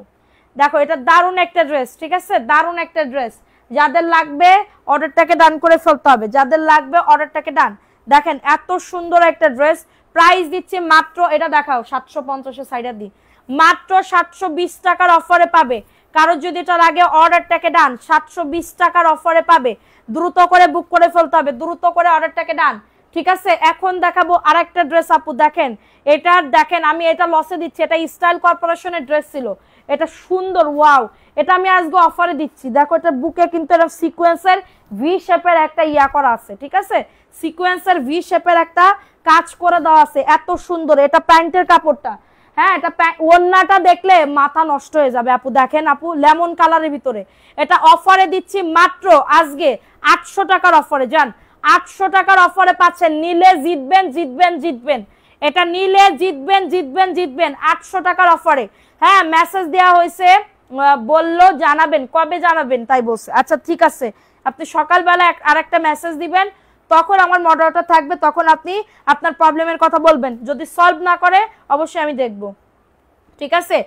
দেখো এটা দারুণ একটা ড্রেস। ঠিক আছে দারুণ একটা ড্রেস, যাদের লাগবে অর্ডারটাকে ডান করে ফেলতে হবে, যাদের লাগবে অর্ডারটাকে ডান। দেখেন এত সুন্দর একটা ড্রেস, প্রাইস দিচ্ছে মাত্র, এটা দেখাও 750 সাইডে দি, মাত্র 720 টাকার অফারে পাবে। কারো যদি এটা লাগে অর্ডারটাকে ডান, 720 টাকার অফারে পাবে। দ্রুত করে বুক করে ফেলতে হবে, দ্রুত করে অর্ডারটাকে ডান। ঠিক আছে এখন দেখাবো আরেকটা ড্রেস আপু। দেখেন এটা দেখেন আমি এটা লসে দিচ্ছি, এটা স্টাইল কর্পোরেশনের ড্রেস ছিল, এটা সুন্দর ওয়াও, এটা আমি আজকে অফারে দিচ্ছি। দেখো এটা বুকে কিন্তু এটা সিকোয়েন্সের ভি শেপের একটা ইয়া করা আছে। ঠিক আছে সিকোয়েন্সের ভি শেপের একটা কাজ করে দেওয়া আছে, এত সুন্দর। এটা প্যান্টের কাপড়টা, হ্যাঁ এটা ওন্নাটা দেখলে মাথা নষ্ট হয়ে যাবে আপু। দেখেন আপু লেমন কালারের ভিতরে, এটা অফারে দিচ্ছি মাত্র আজকে 800 টাকার অফারে। যান 800 টাকার অফারে পাচ্ছেন, নিলে জিতবেন জিতবেন জিতবেন, এটা নিলে জিতবেন জিতবেন জিতবেন 800 টাকার অফারে। হ্যাঁ মেসেজ দেওয়া হয়েছে, বললো জানাবেন, কবে জানাবেন তাই বলছে। আচ্ছা ঠিক আছে আপনি সকালবেলা আরেকটা মেসেজ দিবেন, তখন আমার মডারেটর থাকবে, তখন আপনি আপনার প্রবলেমের কথা বলবেন, যদি সলভ না করে অবশ্যই আমি দেখব। ঠিক আছে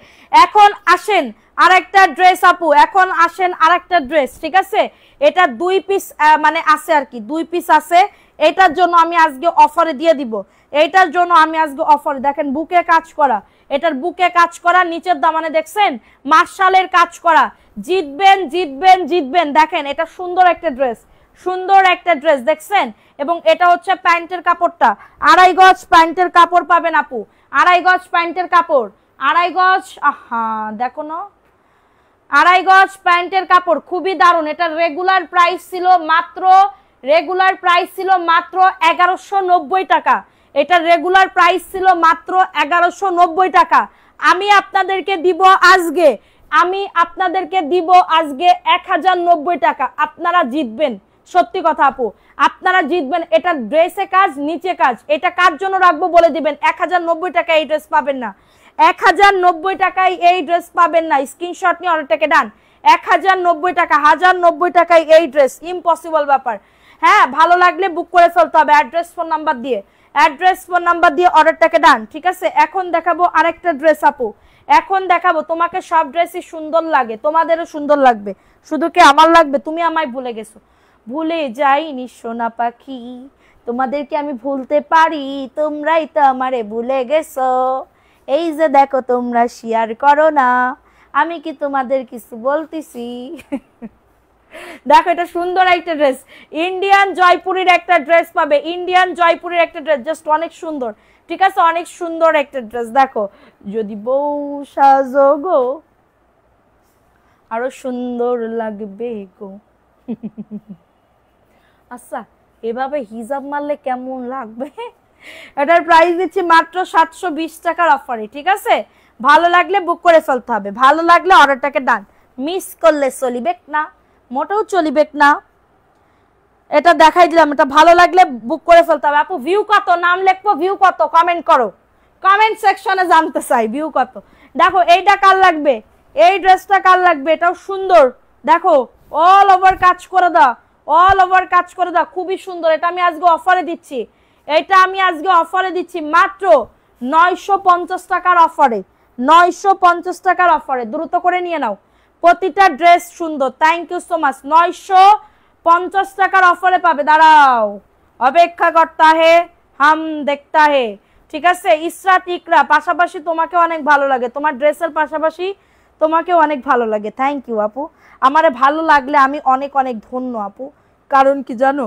এখন আসেন আরেকটা ড্রেস আপু, এখন আসেন আরেকটা ড্রেস। ঠিক আছে এটা 2 পিস মানে আছে আর কি, 2 পিস আছে। এটার জন্য আমি আজকে অফারে দিয়ে দিব, এইটার জন্য আমি আজকে অফারে। দেখেন বুকে কাজ করা, এটার বুকে কাজ করা, নিচের দামানে দেখছেন মার্শালের কাজ করা, জিতবেন জিতবেন জিতবেন। দেখেন এটা সুন্দর একটা ড্রেস, সুন্দর একটা ড্রেস দেখছেন। এবং এটা হচ্ছে প্যান্টের কাপড়টা 2.5 গজ প্যান্টের কাপড় পাবেন আপু, 2.5 গজ প্যান্টের কাপড়, 2.5 গজ। আহা দেখো না 2.5 গজ প্যান্টের কাপড় খুবই দারুণ। এটা রেগুলার প্রাইস ছিল মাত্র, রেগুলার প্রাইস ছিল মাত্র 1190 টাকা। এটা রেগুলার প্রাইস ছিল মাত্র 1190 টাকা। আমি আপনাদেরকে দিব আজকে, আমি আপনাদেরকে দিব আজকে 1090 টাকা। আপনারা জিতবেন, সত্যি কথা আপু আপনারা জিতবেন। এটা ড্রেসে কাজ নিচে কাজ, এটা কার জন্য রাখবো বলে দিবেন। 1090 টাকা এই ড্রেস পাবেন না, 1090 টাকায় এই ড্রেস পাবেন না। স্ক্রিনশট নিয়ে অর্ডারটাকে ডান। 1090 টাকা, 1090 টাকায় এই ড্রেস, ইম্পসিবল ব্যাপার। হ্যাঁ ভালো লাগলে বুক করে ফেলতে হবে অ্যাড্রেস ফোন নাম্বার দিয়ে, অ্যাড্রেস ফোন নাম্বার দিয়ে অর্ডারটাকে ডান। ঠিক আছে এখন দেখাবো আরেকটা ড্রেস আপু, এখন দেখাবো। তোমাকে সব ড্রেসই সুন্দর লাগে, তোমাদেরও সুন্দর লাগবে, শুধু কি আমার লাগবে? তুমি আমায় ভুলে গেছো, ভুলে যাইনি সোনা পাখি, তোমাদেরকে আমি ভুলতে পারি, তোমরাই তো আমারে ভুলে গেছো। এই যে দেখো তোমরা শেয়ার করো না, আমি কি তোমাদের কিছু বলতেছি? দেখো এটা সুন্দর একটা ড্রেস, ইন্ডিয়ান জয়পুরের একটা ড্রেস পাবে, ইন্ডিয়ান জয়পুরের একটা ড্রেস, জাস্ট অনেক সুন্দর, ঠিক আছে, অনেক সুন্দর একটা ড্রেস। দেখো যদি বউ সাজো গো আরো সুন্দর লাগবে গো। আচ্ছা এভাবে হিজাব মারলে কেমন লাগবে? এটার প্রাইস দিচ্ছি মাত্র 720 টাকার অফারে, ঠিক আছে? ভালো লাগলে বুক করে ফেলতে হবে, ভালো লাগলে অর্ডারটাকে ডান, মিস করলে চলিবে না, মোটেও চলিবে না। এটা দেখাই দিলাম, এটা ভালো লাগলে বুক করে ফেলতে হবে। আপু ভিউ কত, নাম লিখবো, ভিউ কত কমেন্ট করো, কমেন্ট সেকশনে জানতে চাই ভিউ কত। দেখো এইটা কার লাগবে, এই ড্রেসটা কার লাগবে, এটাও সুন্দর, দেখো অল ওভার কাজ করে দাও, অল ওভার কাজ করে দাও, খুবই সুন্দর। এটা আমি আজকে অফারে দিচ্ছি, এটা আমি আজকে অফারে দিচ্ছি মাত্র 950 টাকার অফারে, 950 টাকার অফারে, দ্রুত করে নিয়ে নাও, প্রতিটা ড্রেস সুন্দর। থ্যাংক ইউ সো মাচ, 950 টাকার অফারে পাবে। দাঁড়াও, অপেক্ষা করতা হে হাম দেখতা হে, ঠিক আছে? ইসরাত ইকরা পাশাপাশি তোমাকে অনেক ভালো লাগে, তোমার ড্রেসের পাশাপাশি তোমাকে অনেক ভালো লাগে। থ্যাংক ইউ আপু, আমারে ভালো লাগলে আমি অনেক অনেক ধন্য আপু। কারণ কি জানো,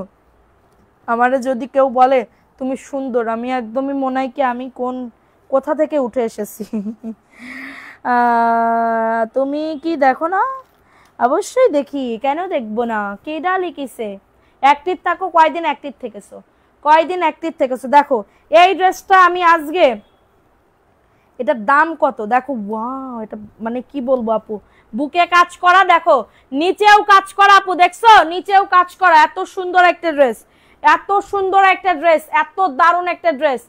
আমারে যদি কেউ বলে তুমি সুন্দর, আমি একদমই মনে হয় কি আমি কোথা থেকে উঠে এসেছি। তুমি কি দেখো না? অবশ্যই দেখি, কেন দেখবো না, কে ডালি কিসে। অ্যাক্টিভ থাকো, কয়দিন অ্যাক্টিভ থেকেছো, কয়দিন অ্যাক্টিভ থেকেছো। দেখো এই ড্রেসটা আমি আজকে, এটার দাম কত দেখো, ওয়াও, এটা মানে কি বলবো আপু, বুকে কাজ করা, দেখো নিচেও কাজ করা আপু, দেখছো নিচেও কাজ করা, এত সুন্দর একটা ড্রেস, এত সুন্দর একটা ড্রেস, এত দারুণ একটা ড্রেস,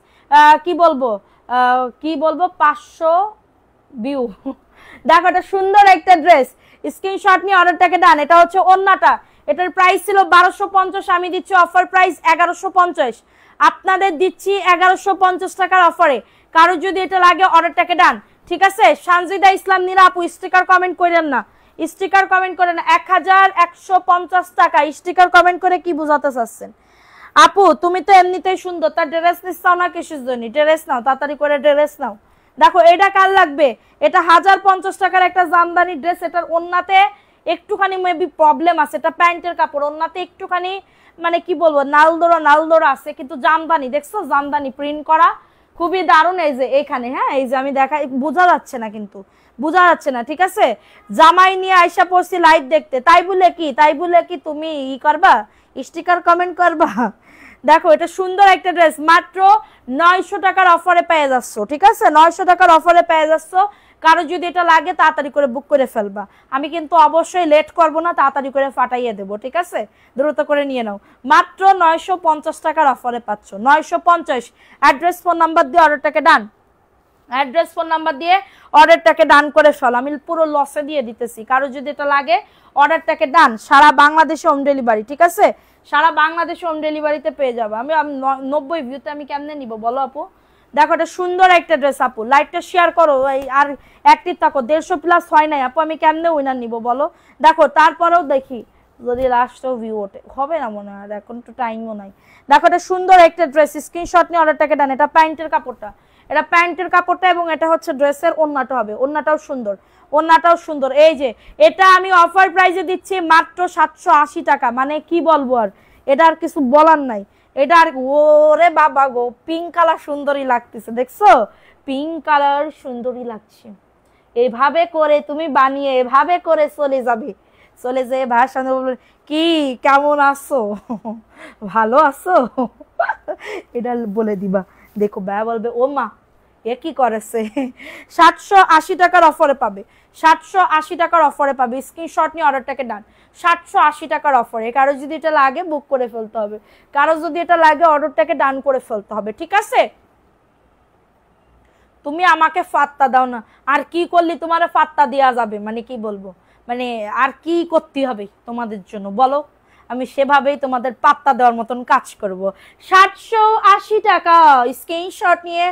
কি বলবো, কি বলবো, 500 ভিউ। দেখো এটা সুন্দর একটা ড্রেস, স্ক্রিনশট নিয়ে অর্ডারটাকে ডান। এটা হচ্ছে ওন্নাটা, এটার প্রাইস ছিল 1250, আমি দিচ্ছি অফার প্রাইস 1150, আপনাদের দিচ্ছি 1150 টাকার অফারে। কারো যদি এটা লাগে অর্ডারটাকে ডান, ঠিক আছে? সানজিদা ইসলাম নীরা আপু স্টিকার কমেন্ট করেন না, স্টিকার কমেন্ট করেন না, 1150 টাকা স্টিকার কমেন্ট করে কি বোঝাতে চাচ্ছেন? আপু তুমি তো এমনিতেই সুন্দর, তার ড্রেস নিচ্ছাও না কিসের জন্য? ড্রেস নাও, তাড়াতাড়ি করে ড্রেস নাও। দেখো এটা কার লাগবে, এটা 1050 টাকার একটা জামদানি ড্রেস, এটার ওন্নাতে একটুখানি মেবি প্রবলেম আছে, এটা প্যান্টের কাপড়, ওন্নাতে একটুখানি মানে কি বলবো নালদোরা আছে, কিন্তু জামদানি, দেখছো জামদানি প্রিন্ট করা, খুবই দারুণ। এই যে এখানে, হ্যাঁ এই যে আমি দেখাই, বোঝা যাচ্ছে না কিন্তু, বোঝা যাচ্ছে না, ঠিক আছে? জামাই নিয়ে আইসা পড়ছি লাইভ দেখতে, তাই বলে কি তুমি করবা, স্টিকার কমেন্ট করবা? দেখো এটা সুন্দর একটা ড্রেস, মাত্র 900 টাকার অফারে পেয়ে যাচ্ছ, ঠিক আছে? 900 টাকার অফারে পেয়ে যাচ্ছ। কারো যদি এটা লাগে তাড়াতাড়ি করে বুক করে ফেলবা, আমি কিন্তু অবশ্যই লেট করব না, তাড়াতাড়ি করে ফাটাইয়ে দেবো, ঠিক আছে? দ্রুত করে নিয়ে নাও, মাত্র 950 টাকার অফারে পাচ্ছ, 950। অ্যাড্রেস ফোন নাম্বার দিয়ে অর্ডারটাকে ডান, অ্যাড্রেস ফোন নাম্বার দিয়ে অর্ডারটাকে ডান করে ফেল, আমি পুরো লসে দিয়ে দিতেছি। কারো যদি এটা লাগে অর্ডারটাকে ডান, সারা বাংলাদেশে হোম ডেলিভারি, ঠিক আছে? সারা বাংলাদেশে হোম ডেলিভারিতে পেয়ে যাবো। আমি 90 ভিউতে আমি কেমনে নিব বলো আপু? দেখো এটা সুন্দর একটা ড্রেস আপু, লাইভটা শেয়ার করো, আর অ্যাক্টিভ থাকো, 150 প্লাস হয় নাই আপু, আমি কেমনে উইনার নিব বলো? দেখো তারপরেও দেখি যদি লাস্টও ভিউ ওঠে, হবে না মনে হয়, এখন তো টাইমও নাই। দেখো এটা সুন্দর একটা ড্রেস, স্ক্রিনশট নিয়ে অর্ডারটাকে ডান। এটা প্যান্টের কাপড়টা, এটা প্যান্টের কাপড়টা, এবং এটা হচ্ছে ড্রেসের ওন্নাটা হবে, ওন্নাটাও সুন্দর, ওন্নাটাও সুন্দর। এই যে এটা আমি অফার প্রাইসে দিচ্ছি মাত্র 780 টাকা, মানে কি বলবো আর, এটা আর কিছু বলার নাই। এটা আর ওরে বাবা গো, পিঙ্ক কালার সুন্দরী লাগতেছে, দেখছো পিঙ্ক কালার সুন্দরী লাগছে। এইভাবে করে তুমি বানিয়ে এভাবে করে চলে যাবে, চলে যেয়ে ভাইয়ের সামনে বলবে কি কেমন আছো, ভালো আছো, এটা বলে দিবা। দেখো ভাইয়া বলবে ও মা এ কি করেছে। 780 টাকার অফারে পাবে, 780 টাকার অফারে পাবে, স্ক্রিনশট নিয়ে অর্ডারটাকে ডান। 780 টাকার অফারে, কারো যদি এটা লাগে বুক করে ফেলতে হবে, কারো যদি এটা লাগে অর্ডারটাকে ডান করে ফেলতে হবে, ঠিক আছে? তুমি আমাকে ফাত্তা দাও না, আর কি করলি তোমার ফাত্তা দেওয়া যাবে, মানে কি বলবো, মানে আর কি করতে হবে তোমাদের জন্য বলো, আমি সেভাবেই তোমাদের পাত্তা দেওয়ার মতন কাজ করব। 780 টাকা টাকা। স্ক্রিনশট নিয়ে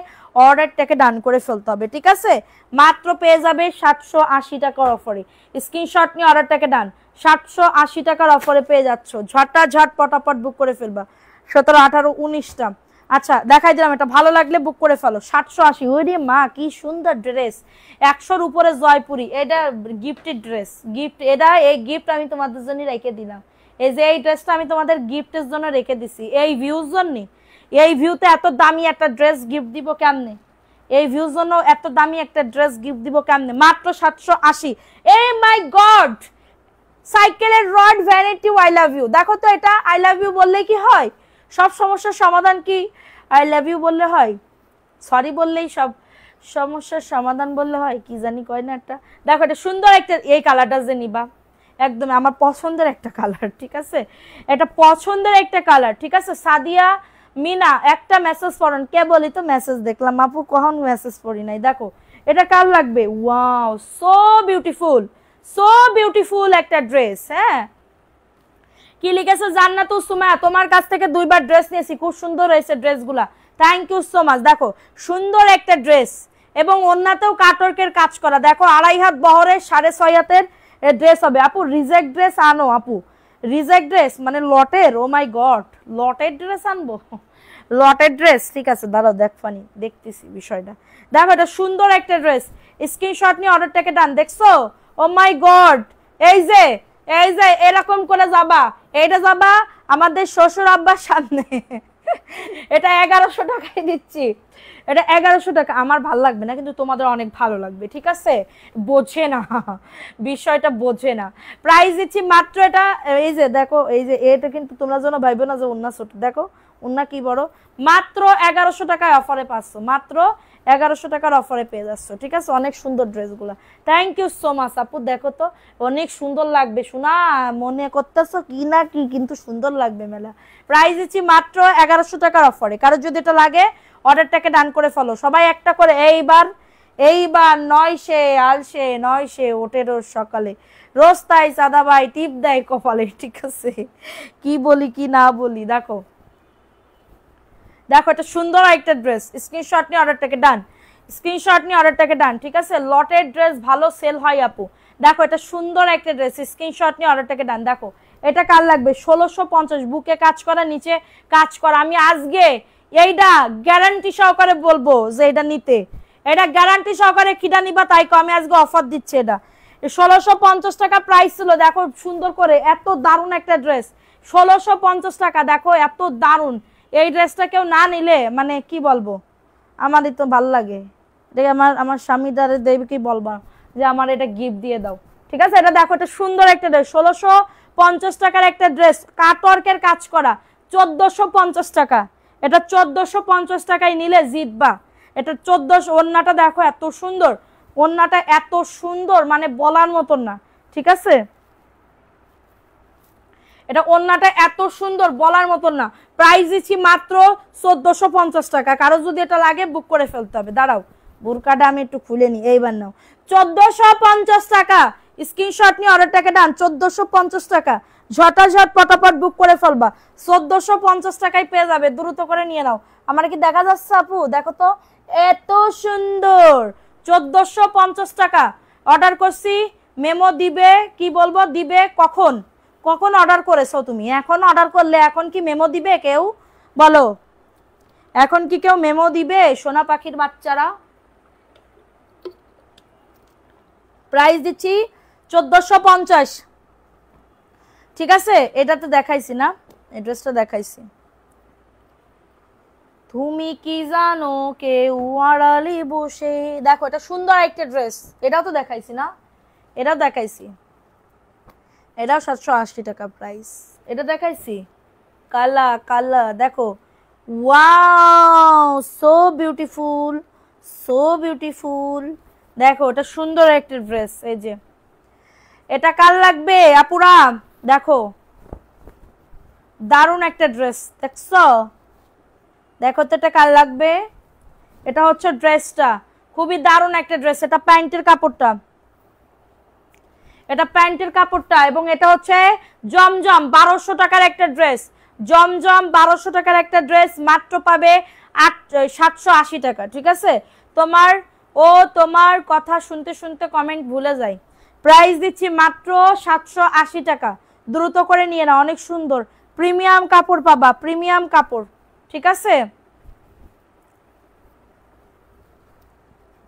অর্ডারটাকে ডান করে ফেলতে হবে, ঠিক আছে? মাত্র পেয়ে যাবে 780 টাকার অফারে। স্ক্রিনশট নিয়ে অর্ডারটাকে ডান, 780 টাকার অফারে পেয়ে যাচ্ছ। ঝট পটাপট বুক করে ফেলবা। 17, 18, 19টা। আচ্ছা দেখাই দিলাম, এটা ভালো লাগলে বুক করে ফেলো। 780। ওরে মা কি সুন্দর ড্রেস, 100-র উপরে জয়পুরি। এটা গিফটেড ড্রেস, গিফট। এটা এই গিফট আমি তোমাদের জন্য রেখে দিলাম। এই যে এই ড্রেসটা আমি তোমাদের গিফটের জন্য রেখে দিছি, এই ভিউর জন্য। এই ভিউতে এত দামি একটা ড্রেস গিফট দিব কেমনে? এই ভিউর জন্য এত দামি একটা ড্রেস গিফট দিব কেমনে? মাত্র 780। এ মাই গড, সাইকেলের rod vanity I love you. দেখো তো, এটা আই লাভ ইউ বললে কি হয়? সব সমস্যার সমাধান কি আই লাভ ইউ বললে হয়? সরি বললেই সব সমস্যার সমাধান বললে হয়? কি জানি কয় না একটা। দেখো এটা সুন্দর একটা, এই কালারটা যে নিবা একদম আমার পছন্দের একটা কালার, ঠিক আছে? এটা পছন্দের একটা কালার, ঠিক আছে? সাদিয়া মিনা একটা মেসেজ পড়েন, কে বলি তো মেসেজ দেখলাম, আপু কখন মেসেজ পড়ি নাই। দেখো এটা কার লাগবে? Wow, so beautiful, so beautiful একটা ড্রেস। হ্যাঁ, কি লিখেছে জান্নাতুস সুমাইয়া, তোমার কাছ থেকে 2বার ড্রেস নিয়েছি, খুব সুন্দর হয়েছে ড্রেসগুলা, থ্যাংক ইউ সো মাচ। দেখো সুন্দর একটা ড্রেস, এবং ওন্নাতেও কাটওয়ার্কের কাজ করা। দেখো 2.5 হাত বহরের 6.5 হাতের ড্রেস হবে। আপু রিজেক্ট ড্রেস আনো, আপু রিজেক্ট ড্রেস মানে লটের। ও মাই গড, লটের ড্রেস আনবো? লটের ড্রেস, ঠিক আছে দাঁড়াও দেখবানি, দেখতেছি বিষয়টা। দেখো এটা সুন্দর একটা ড্রেস, স্ক্রিনশট নিয়ে অর্ডারটাকে ডান। দেখছো? ও মাই গড, এই যে এরকম করে যাবা, এইটা যাবা আমাদের শ্বশুর আব্বার সামনে। এটা 1100 টাকায় দিচ্ছি, এটা 1100 টাকা। আমার ভালো লাগবে না, কিন্তু তোমাদের অনেক ভালো লাগবে, ঠিক আছে? বোঝে না বিষয়টা, বোঝে না। প্রাইস দিচ্ছি মাত্র, এটা এই যে দেখো, এই যে এটা কিন্তু তোমরা যেন ভাইবো না যে উন্না ছোট। দেখো উন্না কি বড়। মাত্র 1100 টাকায় অফারে পাচ্ছ, মাত্র 1100 টাকার অফারে পেয়ে যাচ্ছ, ঠিক আছে? অনেক সুন্দর ড্রেসগুলো, থ্যাংক ইউ সো মাচ আপু। দেখো তো অনেক সুন্দর লাগবে, শোনা মনে করতেছো কি না কি, কিন্তু সুন্দর লাগবে মেলা। প্রাইস দিচ্ছি মাত্র 1100 টাকার অফারে। কারো যদি এটা লাগে অর্ডারটাকে ডান করে ফেলো সবাই একটা করে। এইবার 900 আলসে 900 ওঠে রোজ সকালে, রোজ তাই সাদা ভাই টিপ দেয় কপালে, ঠিক আছে? কি বলি কি না বলি। দেখো দেখো এটা সুন্দর একটা ড্রেস, স্ক্রিনশট নিয়ে অর্ডারটাকে ডান, স্ক্রিনশট নিয়ে অর্ডারটাকে ডান, ঠিক আছে? লটের ড্রেস ভালো সেল হয় আপু। দেখো এটা সুন্দর একটা ড্রেস, স্ক্রিনশট নিয়ে অর্ডারটাকে ডান। দেখো এটা কার লাগবে? 1650, বুকে কাজ করা, নিচে কাজ করা। আমি আজকে এইটা গ্যারান্টি সহকারে বলবো যে এটা নিতে, এটা গ্যারান্টি সহকারে কিটা নিবা তাই আমি আজকে অফার দিচ্ছি। এটা 1650 টাকা প্রাইস ছিল। দেখো সুন্দর করে, এত দারুণ একটা ড্রেস, 1650 টাকা। দেখো এত দারুণ এই ড্রেসটা কেউ না নিলে মানে কি বলবো, আমারই তো ভালো লাগে। এটা আমার স্বামী দ্বারা দেবে কি বলবা যে আমার এটা গিফট দিয়ে দাও, ঠিক আছে? এটা দেখো এটা সুন্দর একটা ড্রেস, 1650 টাকার একটা ড্রেস, কাটওয়ার্কের কাজ করা, 1450 টাকা। এটা 1450 টাকায় নিলে জিতবা। এটা 1400। ওন্নাটা দেখো এত সুন্দর, ওন্নাটা এত সুন্দর মানে বলার মতন না, ঠিক আছে? এটা ওন্নাটা এত সুন্দর বলার মতন না। প্রাইস দিচ্ছি মাত্র 1450 টাকা। কারো যদি এটা লাগে বুক করে ফেলতে হবে। দাঁড়াও বোরকাটা আমি একটু খুলে নিই, এইবার নাও 1450 টাকা। স্ক্রিনশট নিয়ে অর্ডারটাকে ডান, 1450 টাকা। ঝটাঝট পটাপট বুক করে ফেলবা, 1450 টাকায় পেয়ে যাবে, দ্রুত করে নিয়ে নাও। আমার কি দেখা যাচ্ছে আপু? দেখো তো এত সুন্দর, 1450 টাকা। অর্ডার করছি, মেমো দিবে, কি বলবো দিবে কখন? কখন অর্ডার করেছো তুমি? এখন অর্ডার করলে এখন কি মেমো দিবে কেউ? বলো, এখন কি কেউ মেমো দিবে সোনা পাখির বাচ্চারা? প্রাইস দিচ্ছি 1450, ঠিক আছে? এটা তো দেখাইছি না, এড্রেসটা দেখাইছি। তুমি কি জানো কেউ আড়ালে বসে। দেখো এটা সুন্দর একটা ড্রেস, এটাও তো দেখাইছি না? এটাও দেখাইছি, এটাও 780 টাকা প্রাইস। এটা দেখাইছি, কালা কালা। দেখো wow, so beautiful, so beautiful. দেখো এটা সুন্দর একটা ড্রেস। এই যে এটা কার লাগবে আপুরা? দেখো দারুণ একটা ড্রেস, দেখছো? দেখো তো এটা কার লাগবে? এটা হচ্ছে ড্রেসটা, খুবই দারুণ একটা ড্রেস। এটা প্যান্টের কাপড়টা, এটা প্যান্টের কাপড়টা, এবং এটা হচ্ছে জমজম 1200 টাকার একটা ড্রেস। জমজম 1200 টাকার একটা ড্রেস মাত্র পাবে 780 টাকা। ঠিক আছে, তোমার কথা শুনতে শুনতে কমেন্ট ভুলে যায়। প্রাইস দিচ্ছি মাত্র 780 টাকা, দ্রুত করে নিয়ে নাও। অনেক সুন্দর প্রিমিয়াম কাপড় পাবা, প্রিমিয়াম কাপড়। ঠিক আছে,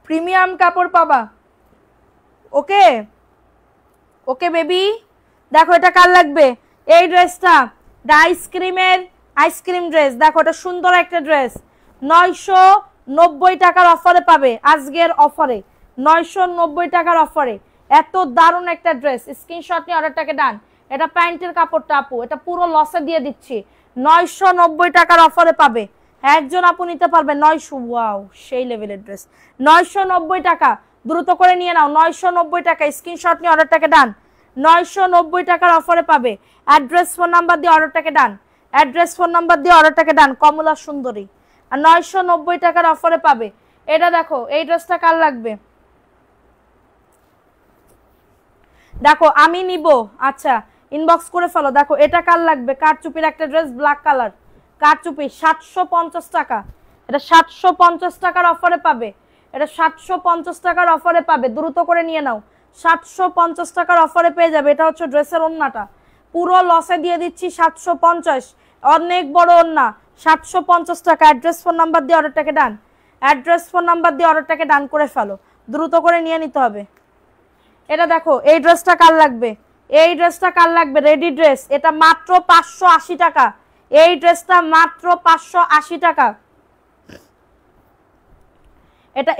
প্রিমিয়াম কাপড় পাবা। ওকে ওকে বেবি, দেখো এটা কার লাগবে? এই ড্রেসটা আইসক্রিম ড্রেস, দেখো এটা সুন্দর একটা ড্রেস, 990 টাকার অফারে পাবে, আজকের অফারে 990 টাকার অফারে। এত দারুণ একটা ড্রেস, স্ক্রিনশট নিয়ে অর্ডারটাকে ডান। এটা প্যান্টের কাপড়টা আপু, এটা পুরো লসে দিয়ে দিচ্ছি, 990 টাকার অফারে পাবে। একজন আপু নিতে পারবে 900। ওয়াও, সেই লেভেলের ড্রেস, 990 টাকা, দ্রুত করে নিয়ে নাও। 990 টাকা, স্ক্রিনশট নিয়ে অর্ডারটাকে ডান। 990 টাকার অফারে পাবে। অ্যাড্রেস ফোন নাম্বার দিয়ে অর্ডারটাকে ডান, অ্যাড্রেস ফোন নাম্বার দিয়ে অর্ডারটাকে ডান। কমলা সুন্দরী, আর 990 টাকার অফারে পাবে। এটা দেখো, এই ড্রেসটা কার লাগবে? দেখো আমি নিব, আচ্ছা ইনবক্স করে ফেলো। দেখো এটা কার লাগবে? কারচুপির একটা ড্রেস, ব্ল্যাক কালার, কারচুপি, 750 টাকা। এটা 750 টাকার অফারে পাবে, এটা 750 টাকার অফারে পাবে, দ্রুত করে নিয়ে নাও। 750 টাকার অফারে পেয়ে যাবে। এটা হচ্ছে ড্রেসের ওন্নাটা, পুরো লসে দিয়ে দিচ্ছি 750, অনেক বড় ওন্না, 750 টাকা। অ্যাড্রেস ফোন নাম্বার দিয়ে অর্ডারটাকে ডান, অ্যাড্রেস ফোন নাম্বার দিয়ে অর্ডারটাকে ডান করে ফেলো, দ্রুত করে নিয়ে নিতে হবে। এটা দেখো, এই ড্রেসটা কার লাগবে? এই ড্রেসটা কার লাগবে? রেডি ড্রেস, এটা মাত্র 580 টাকা। এই ড্রেসটা মাত্র 580 টাকা।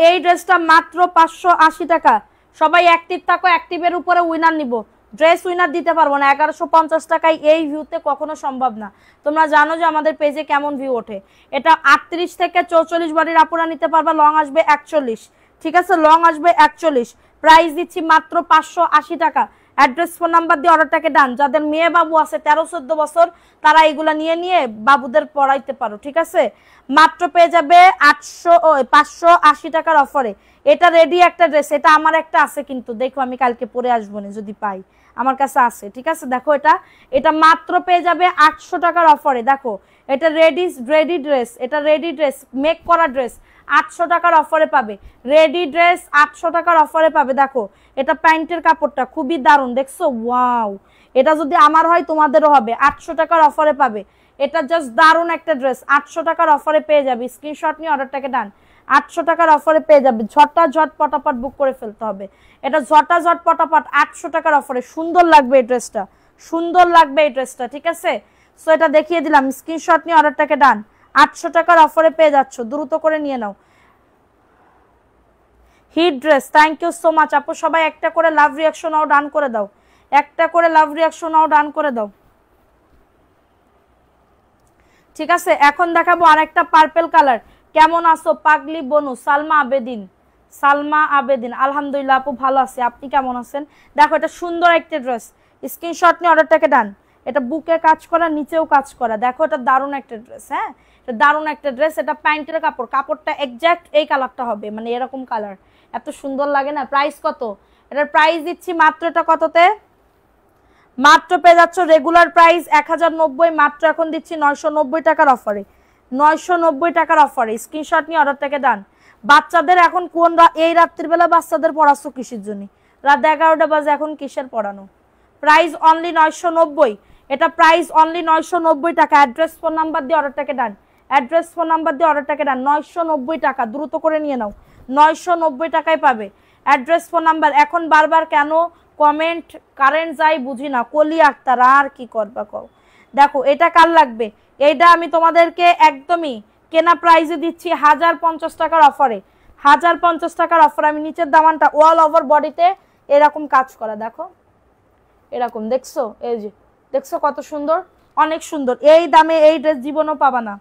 এই ড্রেসটা মাত্র 580 টাকা। সবাই অ্যাক্টিভ থাকো, অ্যাক্টিভের উপরে উইনার নিব। ড্রেস উইনার দিতে পারবো না, 1150 টাকায় এই ভিউতে কখনো সম্ভব না। তোমরা জানো যে আমাদের পেজে কেমন ভিউ ওঠে। এটা 38 থেকে 44 বাড়ির আপুরা নিতে পারবা, লং আসবে 41। ঠিক আছে, লং আসবে 41। প্রাইস দিচ্ছি মাত্র 580 টাকা। অ্যাড্রেস ফোন নাম্বার দিয়ে অর্ডারটাকে ডান। যাদের মেয়ে বাবু আছে 13-14 বছর, তারা এগুলা নিয়ে বাবুদের পড়াইতে পারো। ঠিক আছে, মাত্র পেয়ে যাবে 580 টাকার অফারে। এটা রেডি একটা ড্রেস, এটা আমার একটা আছে, কিন্তু দেখো আমি কালকে পরে আসবো না, যদি পাই, আমার কাছে আছে। ঠিক আছে, দেখো এটা মাত্র পেয়ে যাবে 800 টাকার অফারে। দেখো এটা রেডি ড্রেস, এটা রেডি ড্রেস, মেক করা ড্রেস, 800 টাকার অফারে পাবে। রেডি ড্রেস 800 টাকার অফারে পাবে। দেখো এটা প্যান্টের কাপড়টা খুবই দারুণ, দেখছো? ওয়াও, এটা যদি আমার হয় তোমাদেরও হবে। 800 টাকার অফারে পাবে। এটা জাস্ট দারুণ একটা ড্রেস, 800 টাকার অফারে পেয়ে যাবে। স্ক্রিনশট নিয়ে অর্ডারটাকে ডান, 800 টাকার অফারে পেয়ে যাবে। ঝট পটাপট বুক করে ফেলতে হবে। এটা ঝট পটাপট 800 টাকার অফারে। সুন্দর লাগবে এই ড্রেসটা, সুন্দর লাগবে এই ড্রেসটা। ঠিক আছে, সো এটা দেখিয়ে দিলাম। স্ক্রিনশট নিয়ে অর্ডারটাকে ডান, 800 টাকার অফারে পেয়ে যাচ্ছ, দ্রুত করে নিয়ে নাও। Hit dress, thank you so much আপু। সবাই একটা করে লাভ রিয়াকশন নাও, ডান করে দাও। একটা করে লাভ রিয়াকশন নাও, ডান করে দাও। ঠিক আছে, এখন দেখাবো আরেকটা পার্পল কালার। কেমন আছো পাগলি বনু? সালমা আবেদিন, আলহামদুলিল্লাহ আপু ভালো আছি, আপনি কেমন আছেন? দেখো এটা সুন্দর একটা ড্রেস, স্ক্রিনশট নিয়ে অর্ডারটাকে ডান। এটা বুকে কাজ করা, নিচেও কাজ করা। দেখো এটা দারুণ একটা ড্রেস, হ্যাঁ এটা দারুণ একটা ড্রেস। এটা প্যান্টের কাপড়, কাপড়টা এক্স্যাক্ট এই কালারটা হবে, মানে এরকম কালার, এত সুন্দর লাগে না। প্রাইস কত? এটার প্রাইস দিচ্ছি মাত্র, এটা কততে? মাত্র পেয়ে যাচ্ছ রেগুলার প্রাইস 1090, মাত্র এখন দিচ্ছি 990 টাকার অফারে। 990 টাকার অফারে স্ক্রিনশট নিয়ে অর্ডারটাকে ডান। বাচ্চাদের এখন এই রাত্রিবেলা বাচ্চাদের পড়াচ্ছ কিসের জন্য? রাত 11টা বাজে, এখন কিসের পড়ানো? Price only 990। এটা প্রাইস অনলি 990 টাকা। অ্যাড্রেস ফোন নাম্বার দিয়ে অর্ডারটাকে ডান, অ্যাড্রেস ফোন নাম্বার দিয়ে অর্ডারটাকে ডান। 990 টাকা, দ্রুত করে নিয়ে নাও, 990 টাকায় পাবে। Address phone number. এখন বারবার কেন কমেন্ট কারেন্ট যাই বুঝি না। কলি আক্তার, আর কি করবা কও। দেখো এটা কার লাগবে? এইটা আমি তোমাদেরকে একদমই কেনা প্রাইসে দিচ্ছি 1050 টাকার অফারে। 1050 টাকার অফার। আমি নিচের দামানটা অল ওভার বডিতে এরকম কাজ করা, দেখো এরকম, দেখছো? এই যে দেখছো কত সুন্দর, অনেক সুন্দর। এই দামে এই ড্রেস জীবনও পাবা না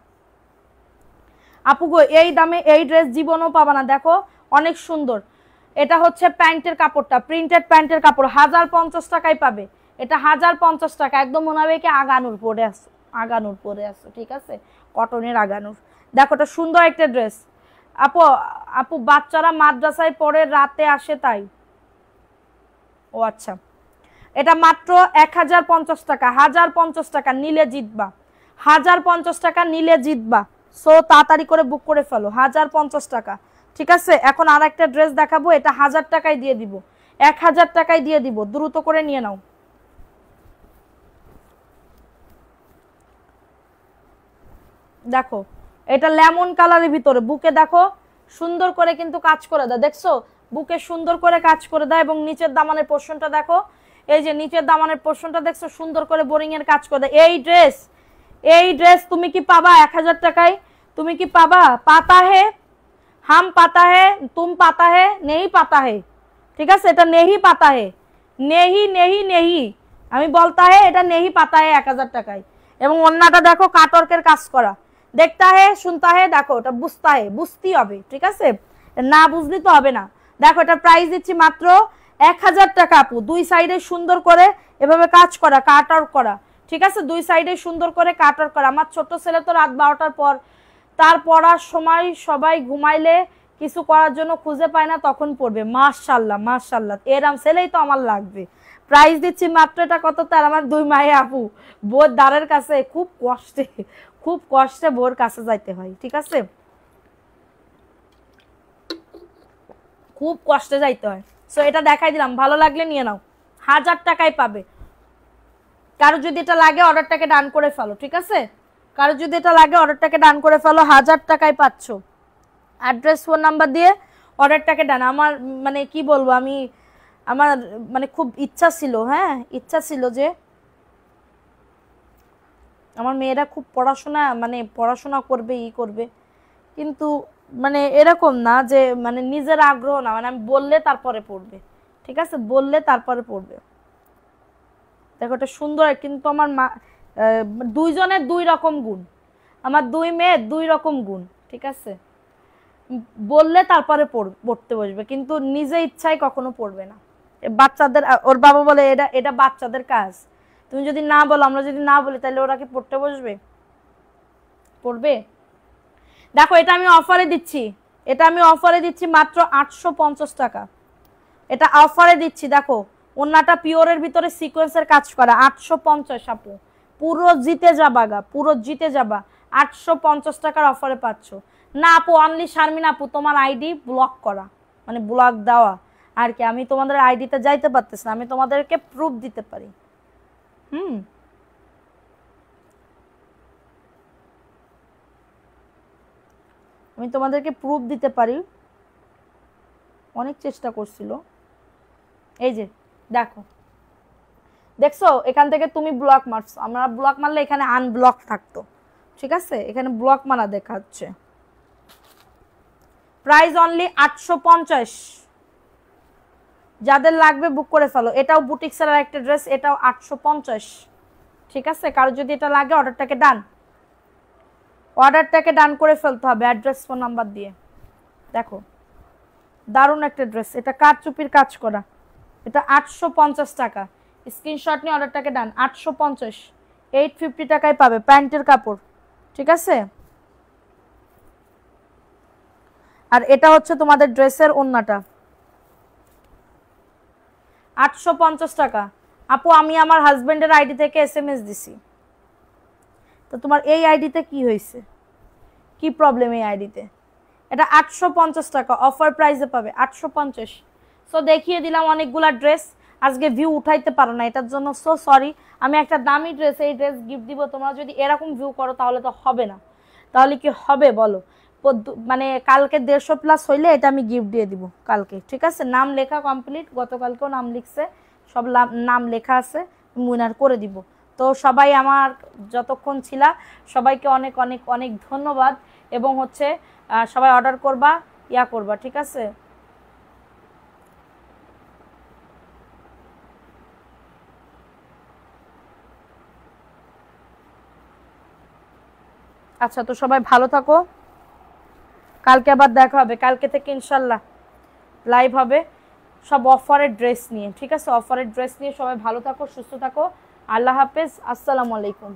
আপু গো, এই দামে এই ড্রেস জীবনও পাবা না। দেখো অনেক সুন্দর। এটা হচ্ছে প্যান্টের কাপড়টা, প্রিন্টেড প্যান্টের কাপড়, 1050 টাকায় পাবে। এটা 1050 টাকা। একদম মনে হবে কি আগানুর পরে আসো। ঠিক আছে, কটনের আগানুর। দেখো এটা সুন্দর একটা ড্রেস। আপু বাচ্চারা মাদ্রাসায় পড়ে রাতে আসে তাই। ও আচ্ছা, এটা মাত্র 1050 টাকা। 1050 টাকা নিলে জিতবা। 1050 টাকা নিলে জিতবা। সো তাড়াতাড়ি করে বুক করে ফেলো, 1050 টাকা। ঠিক আছে, এখন আর একটা ড্রেস দেখাবো, এটা 1000 টাকায় দিয়ে দিব, 1000 টাকায় দিয়ে দিব, দ্রুত করে নিয়ে নাও। দেখো এটা লেমন কালারের ভিতরে, বুকে দেখো সুন্দর করে কিন্তু কাজ করে দেয়, দেখছো বুকে সুন্দর করে কাজ করে দেয়, এবং নিচের দামানের পোর্শনটা দেখো, এই যে নিচের দামানের পোর্শনটা দেখছো সুন্দর করে বোরিং এর কাজ করে দেয়। এই ড্রেস তুমি কি পাবা 1000 টাকায়? তুমি কি পাবা? পাতা হে, হাম পাতা হে, তুম পাতা হে, নেহি পাতা হে। ঠিক আছে, এটা নেহি পাতা হে, নেহি নেহি নেহি, আমি বলতা হে, এটা নেহি পাতা হে 1000 টাকায়। এবং অন্যটা দেখো কাটওয়ার্কের কাজ করা, দেখতা হে শুনতা হে, দেখো এটা বুঝতা হে, বুঝতেই হবে। ঠিক আছে, না বুঝলি তো হবে না। দেখো এটা প্রাইস দিচ্ছি মাত্র 1000 টাকা আপু। দুই সাইডে সুন্দর করে এভাবে কাজ করা, কাট আউট করা। ঠিক আছে, দুই সাইডে সুন্দর করে কাট আউট করা। আমার ছোট ছেলে তো রাত 12টার পর, তার পড়ার সময় সবাই ঘুমাইলে কিছু করার জন্য খুঁজে পায় না, তখন পড়বে। মাশাআল্লাহ মাশাআল্লাহ, এরম ছেলেই তো আমার লাগবে। প্রাইস দিচ্ছি মাত্র, এটা কত, তার আমার 2 মায়ে আপু বোর দ্বারের কাছে খুব কষ্টে বোর কাছে যাইতে হয়। ঠিক আছে, খুব কষ্টে যাইতে হয়। সো এটা দেখাই দিলাম, ভালো লাগলে নিয়ে নাও, 1000 টাকায় পাবে। কারো যদি এটা লাগে অর্ডারটাকে ডান করে ফেলো। ঠিক আছে, কারো যদি এটা লাগে অর্ডারটাকে ডান করে ফেলো, 1000 টাকায় পাচ্ছ। অ্যাড্রেস ফোন নাম্বার দিয়ে অর্ডারটাকে ডান। আমার মানে কি বলবো, আমি আমার মানে খুব ইচ্ছা ছিল, হ্যাঁ ইচ্ছা ছিল যে আমার মেয়েরা খুব পড়াশোনা করবে, করবে, কিন্তু মানে এরকম না যে মানে নিজের আগ্রহ না, মানে আমি বললে তারপরে পড়বে। ঠিক আছে, বললে তারপরে পড়বে। দেখো এটা সুন্দর, কিন্তু আমার মা দুইজনের 2 রকম গুণ, আমার 2 মেয়ে 2 রকম গুণ। ঠিক আছে, বললে তারপরে পড়তে বসবে, কিন্তু নিজে ইচ্ছায় কখনো পড়বে না। বাচ্চাদের, ওর বাবা বলে এটা বাচ্চাদের কাজ, তুমি যদি না বলো, আমরা যদি না বলি, তাহলে ওরা কি পড়তে বসবে? পড়বে? দেখো এটা আমি অফারে দিচ্ছি মাত্র 850 টাকা। এটা অফারে দিচ্ছি। দেখো ওন্নাটা পিওরের ভিতরে সিকোয়েন্সের কাজ করা, 850 আপু, পুরো জিতে যাবা গা, পুরো জিতে যাবা। 850 টাকার অফারে পাচ্ছ। না আপু, অনলি শারমিন আপু তোমার আইডি ব্লক করা, মানে ব্লক দেওয়া আর কি। আমি তোমাদের আইডিতে যাইতে পারতেছি না, আমি তোমাদেরকে প্রুফ দিতে পারি। আমি তোমাদেরকে প্রুফ দিতে পারি, অনেক চেষ্টা করছিল। এই যে দেখো, দেখছো এখান থেকে তুমি ব্লক মারছো, আমরা ব্লক মারলে এখানে আনব্লক থাকতো। ঠিক আছে, এখানে ব্লক মারা দেখাচ্ছে। Price only 850। যাদের লাগবে বুক করে ফেলো। এটাও বুটিক্সের একটা ড্রেস, এটাও 850। ঠিক আছে, কারো যদি এটা লাগে অর্ডারটাকে ডান করে ফেলতে হবে অ্যাড্রেস ফোন নাম্বার দিয়ে। দেখো দারুণ একটা ড্রেস, এটা কারচুপির কাজ করা, এটা 850 টাকা। স্ক্রিনশট নিয়ে অর্ডারটাকে ডান। 850, 850 টাকায় পাবে, প্যান্টের কাপড়। ঠিক আছে, আর এটা হচ্ছে তোমাদের ড্রেসের ওন্নাটা, 850 টাকা। আপু আমি আমার হাজবেন্ডের আইডি থেকে SMS দিছি, তো তোমার এই আইডিতে কি হয়েছে, কি প্রবলেম এই আইডিতে? এটা 850 টাকা অফার প্রাইসে পাবে, 850। সো দেখিয়ে দিলাম অনেকগুলা ড্রেস, আজকে ভিউ উঠাইতে পারো না, এটার জন্য সো সরি। আমি একটা দামি ড্রেস, এই ড্রেস গিফট দিব। তোমরা যদি এরকম ভিউ করো তাহলে তো হবে না, তাহলে কি হবে বলো? মানে কালকে 150+ হইলে এটা আমি গিফট দিয়ে দিব কালকে। ঠিক আছে, নাম লেখা কমপ্লিট, গতকালকেও নাম লিখছে, সব নাম লেখা আছে, উইনার করে দিব। তো সবাই আমার যতক্ষণ ছিলা সবাইকে অনেক অনেক অনেক ধন্যবাদ, এবং হচ্ছে সবাই অর্ডার করবা, করবা। ঠিক আছে, আচ্ছা তো সবাই ভালো থাকো, কালকে আবার দেখা হবে। কালকে থেকে ইনশাল্লাহ লাইভ হবে সব অফারের ড্রেস নিয়ে। ঠিক আছে, অফারের ড্রেস নিয়ে। সবাই ভালো থাকো, সুস্থ থাকো, আল্লাহ হাফেজ, আসসালামু আলাইকুম।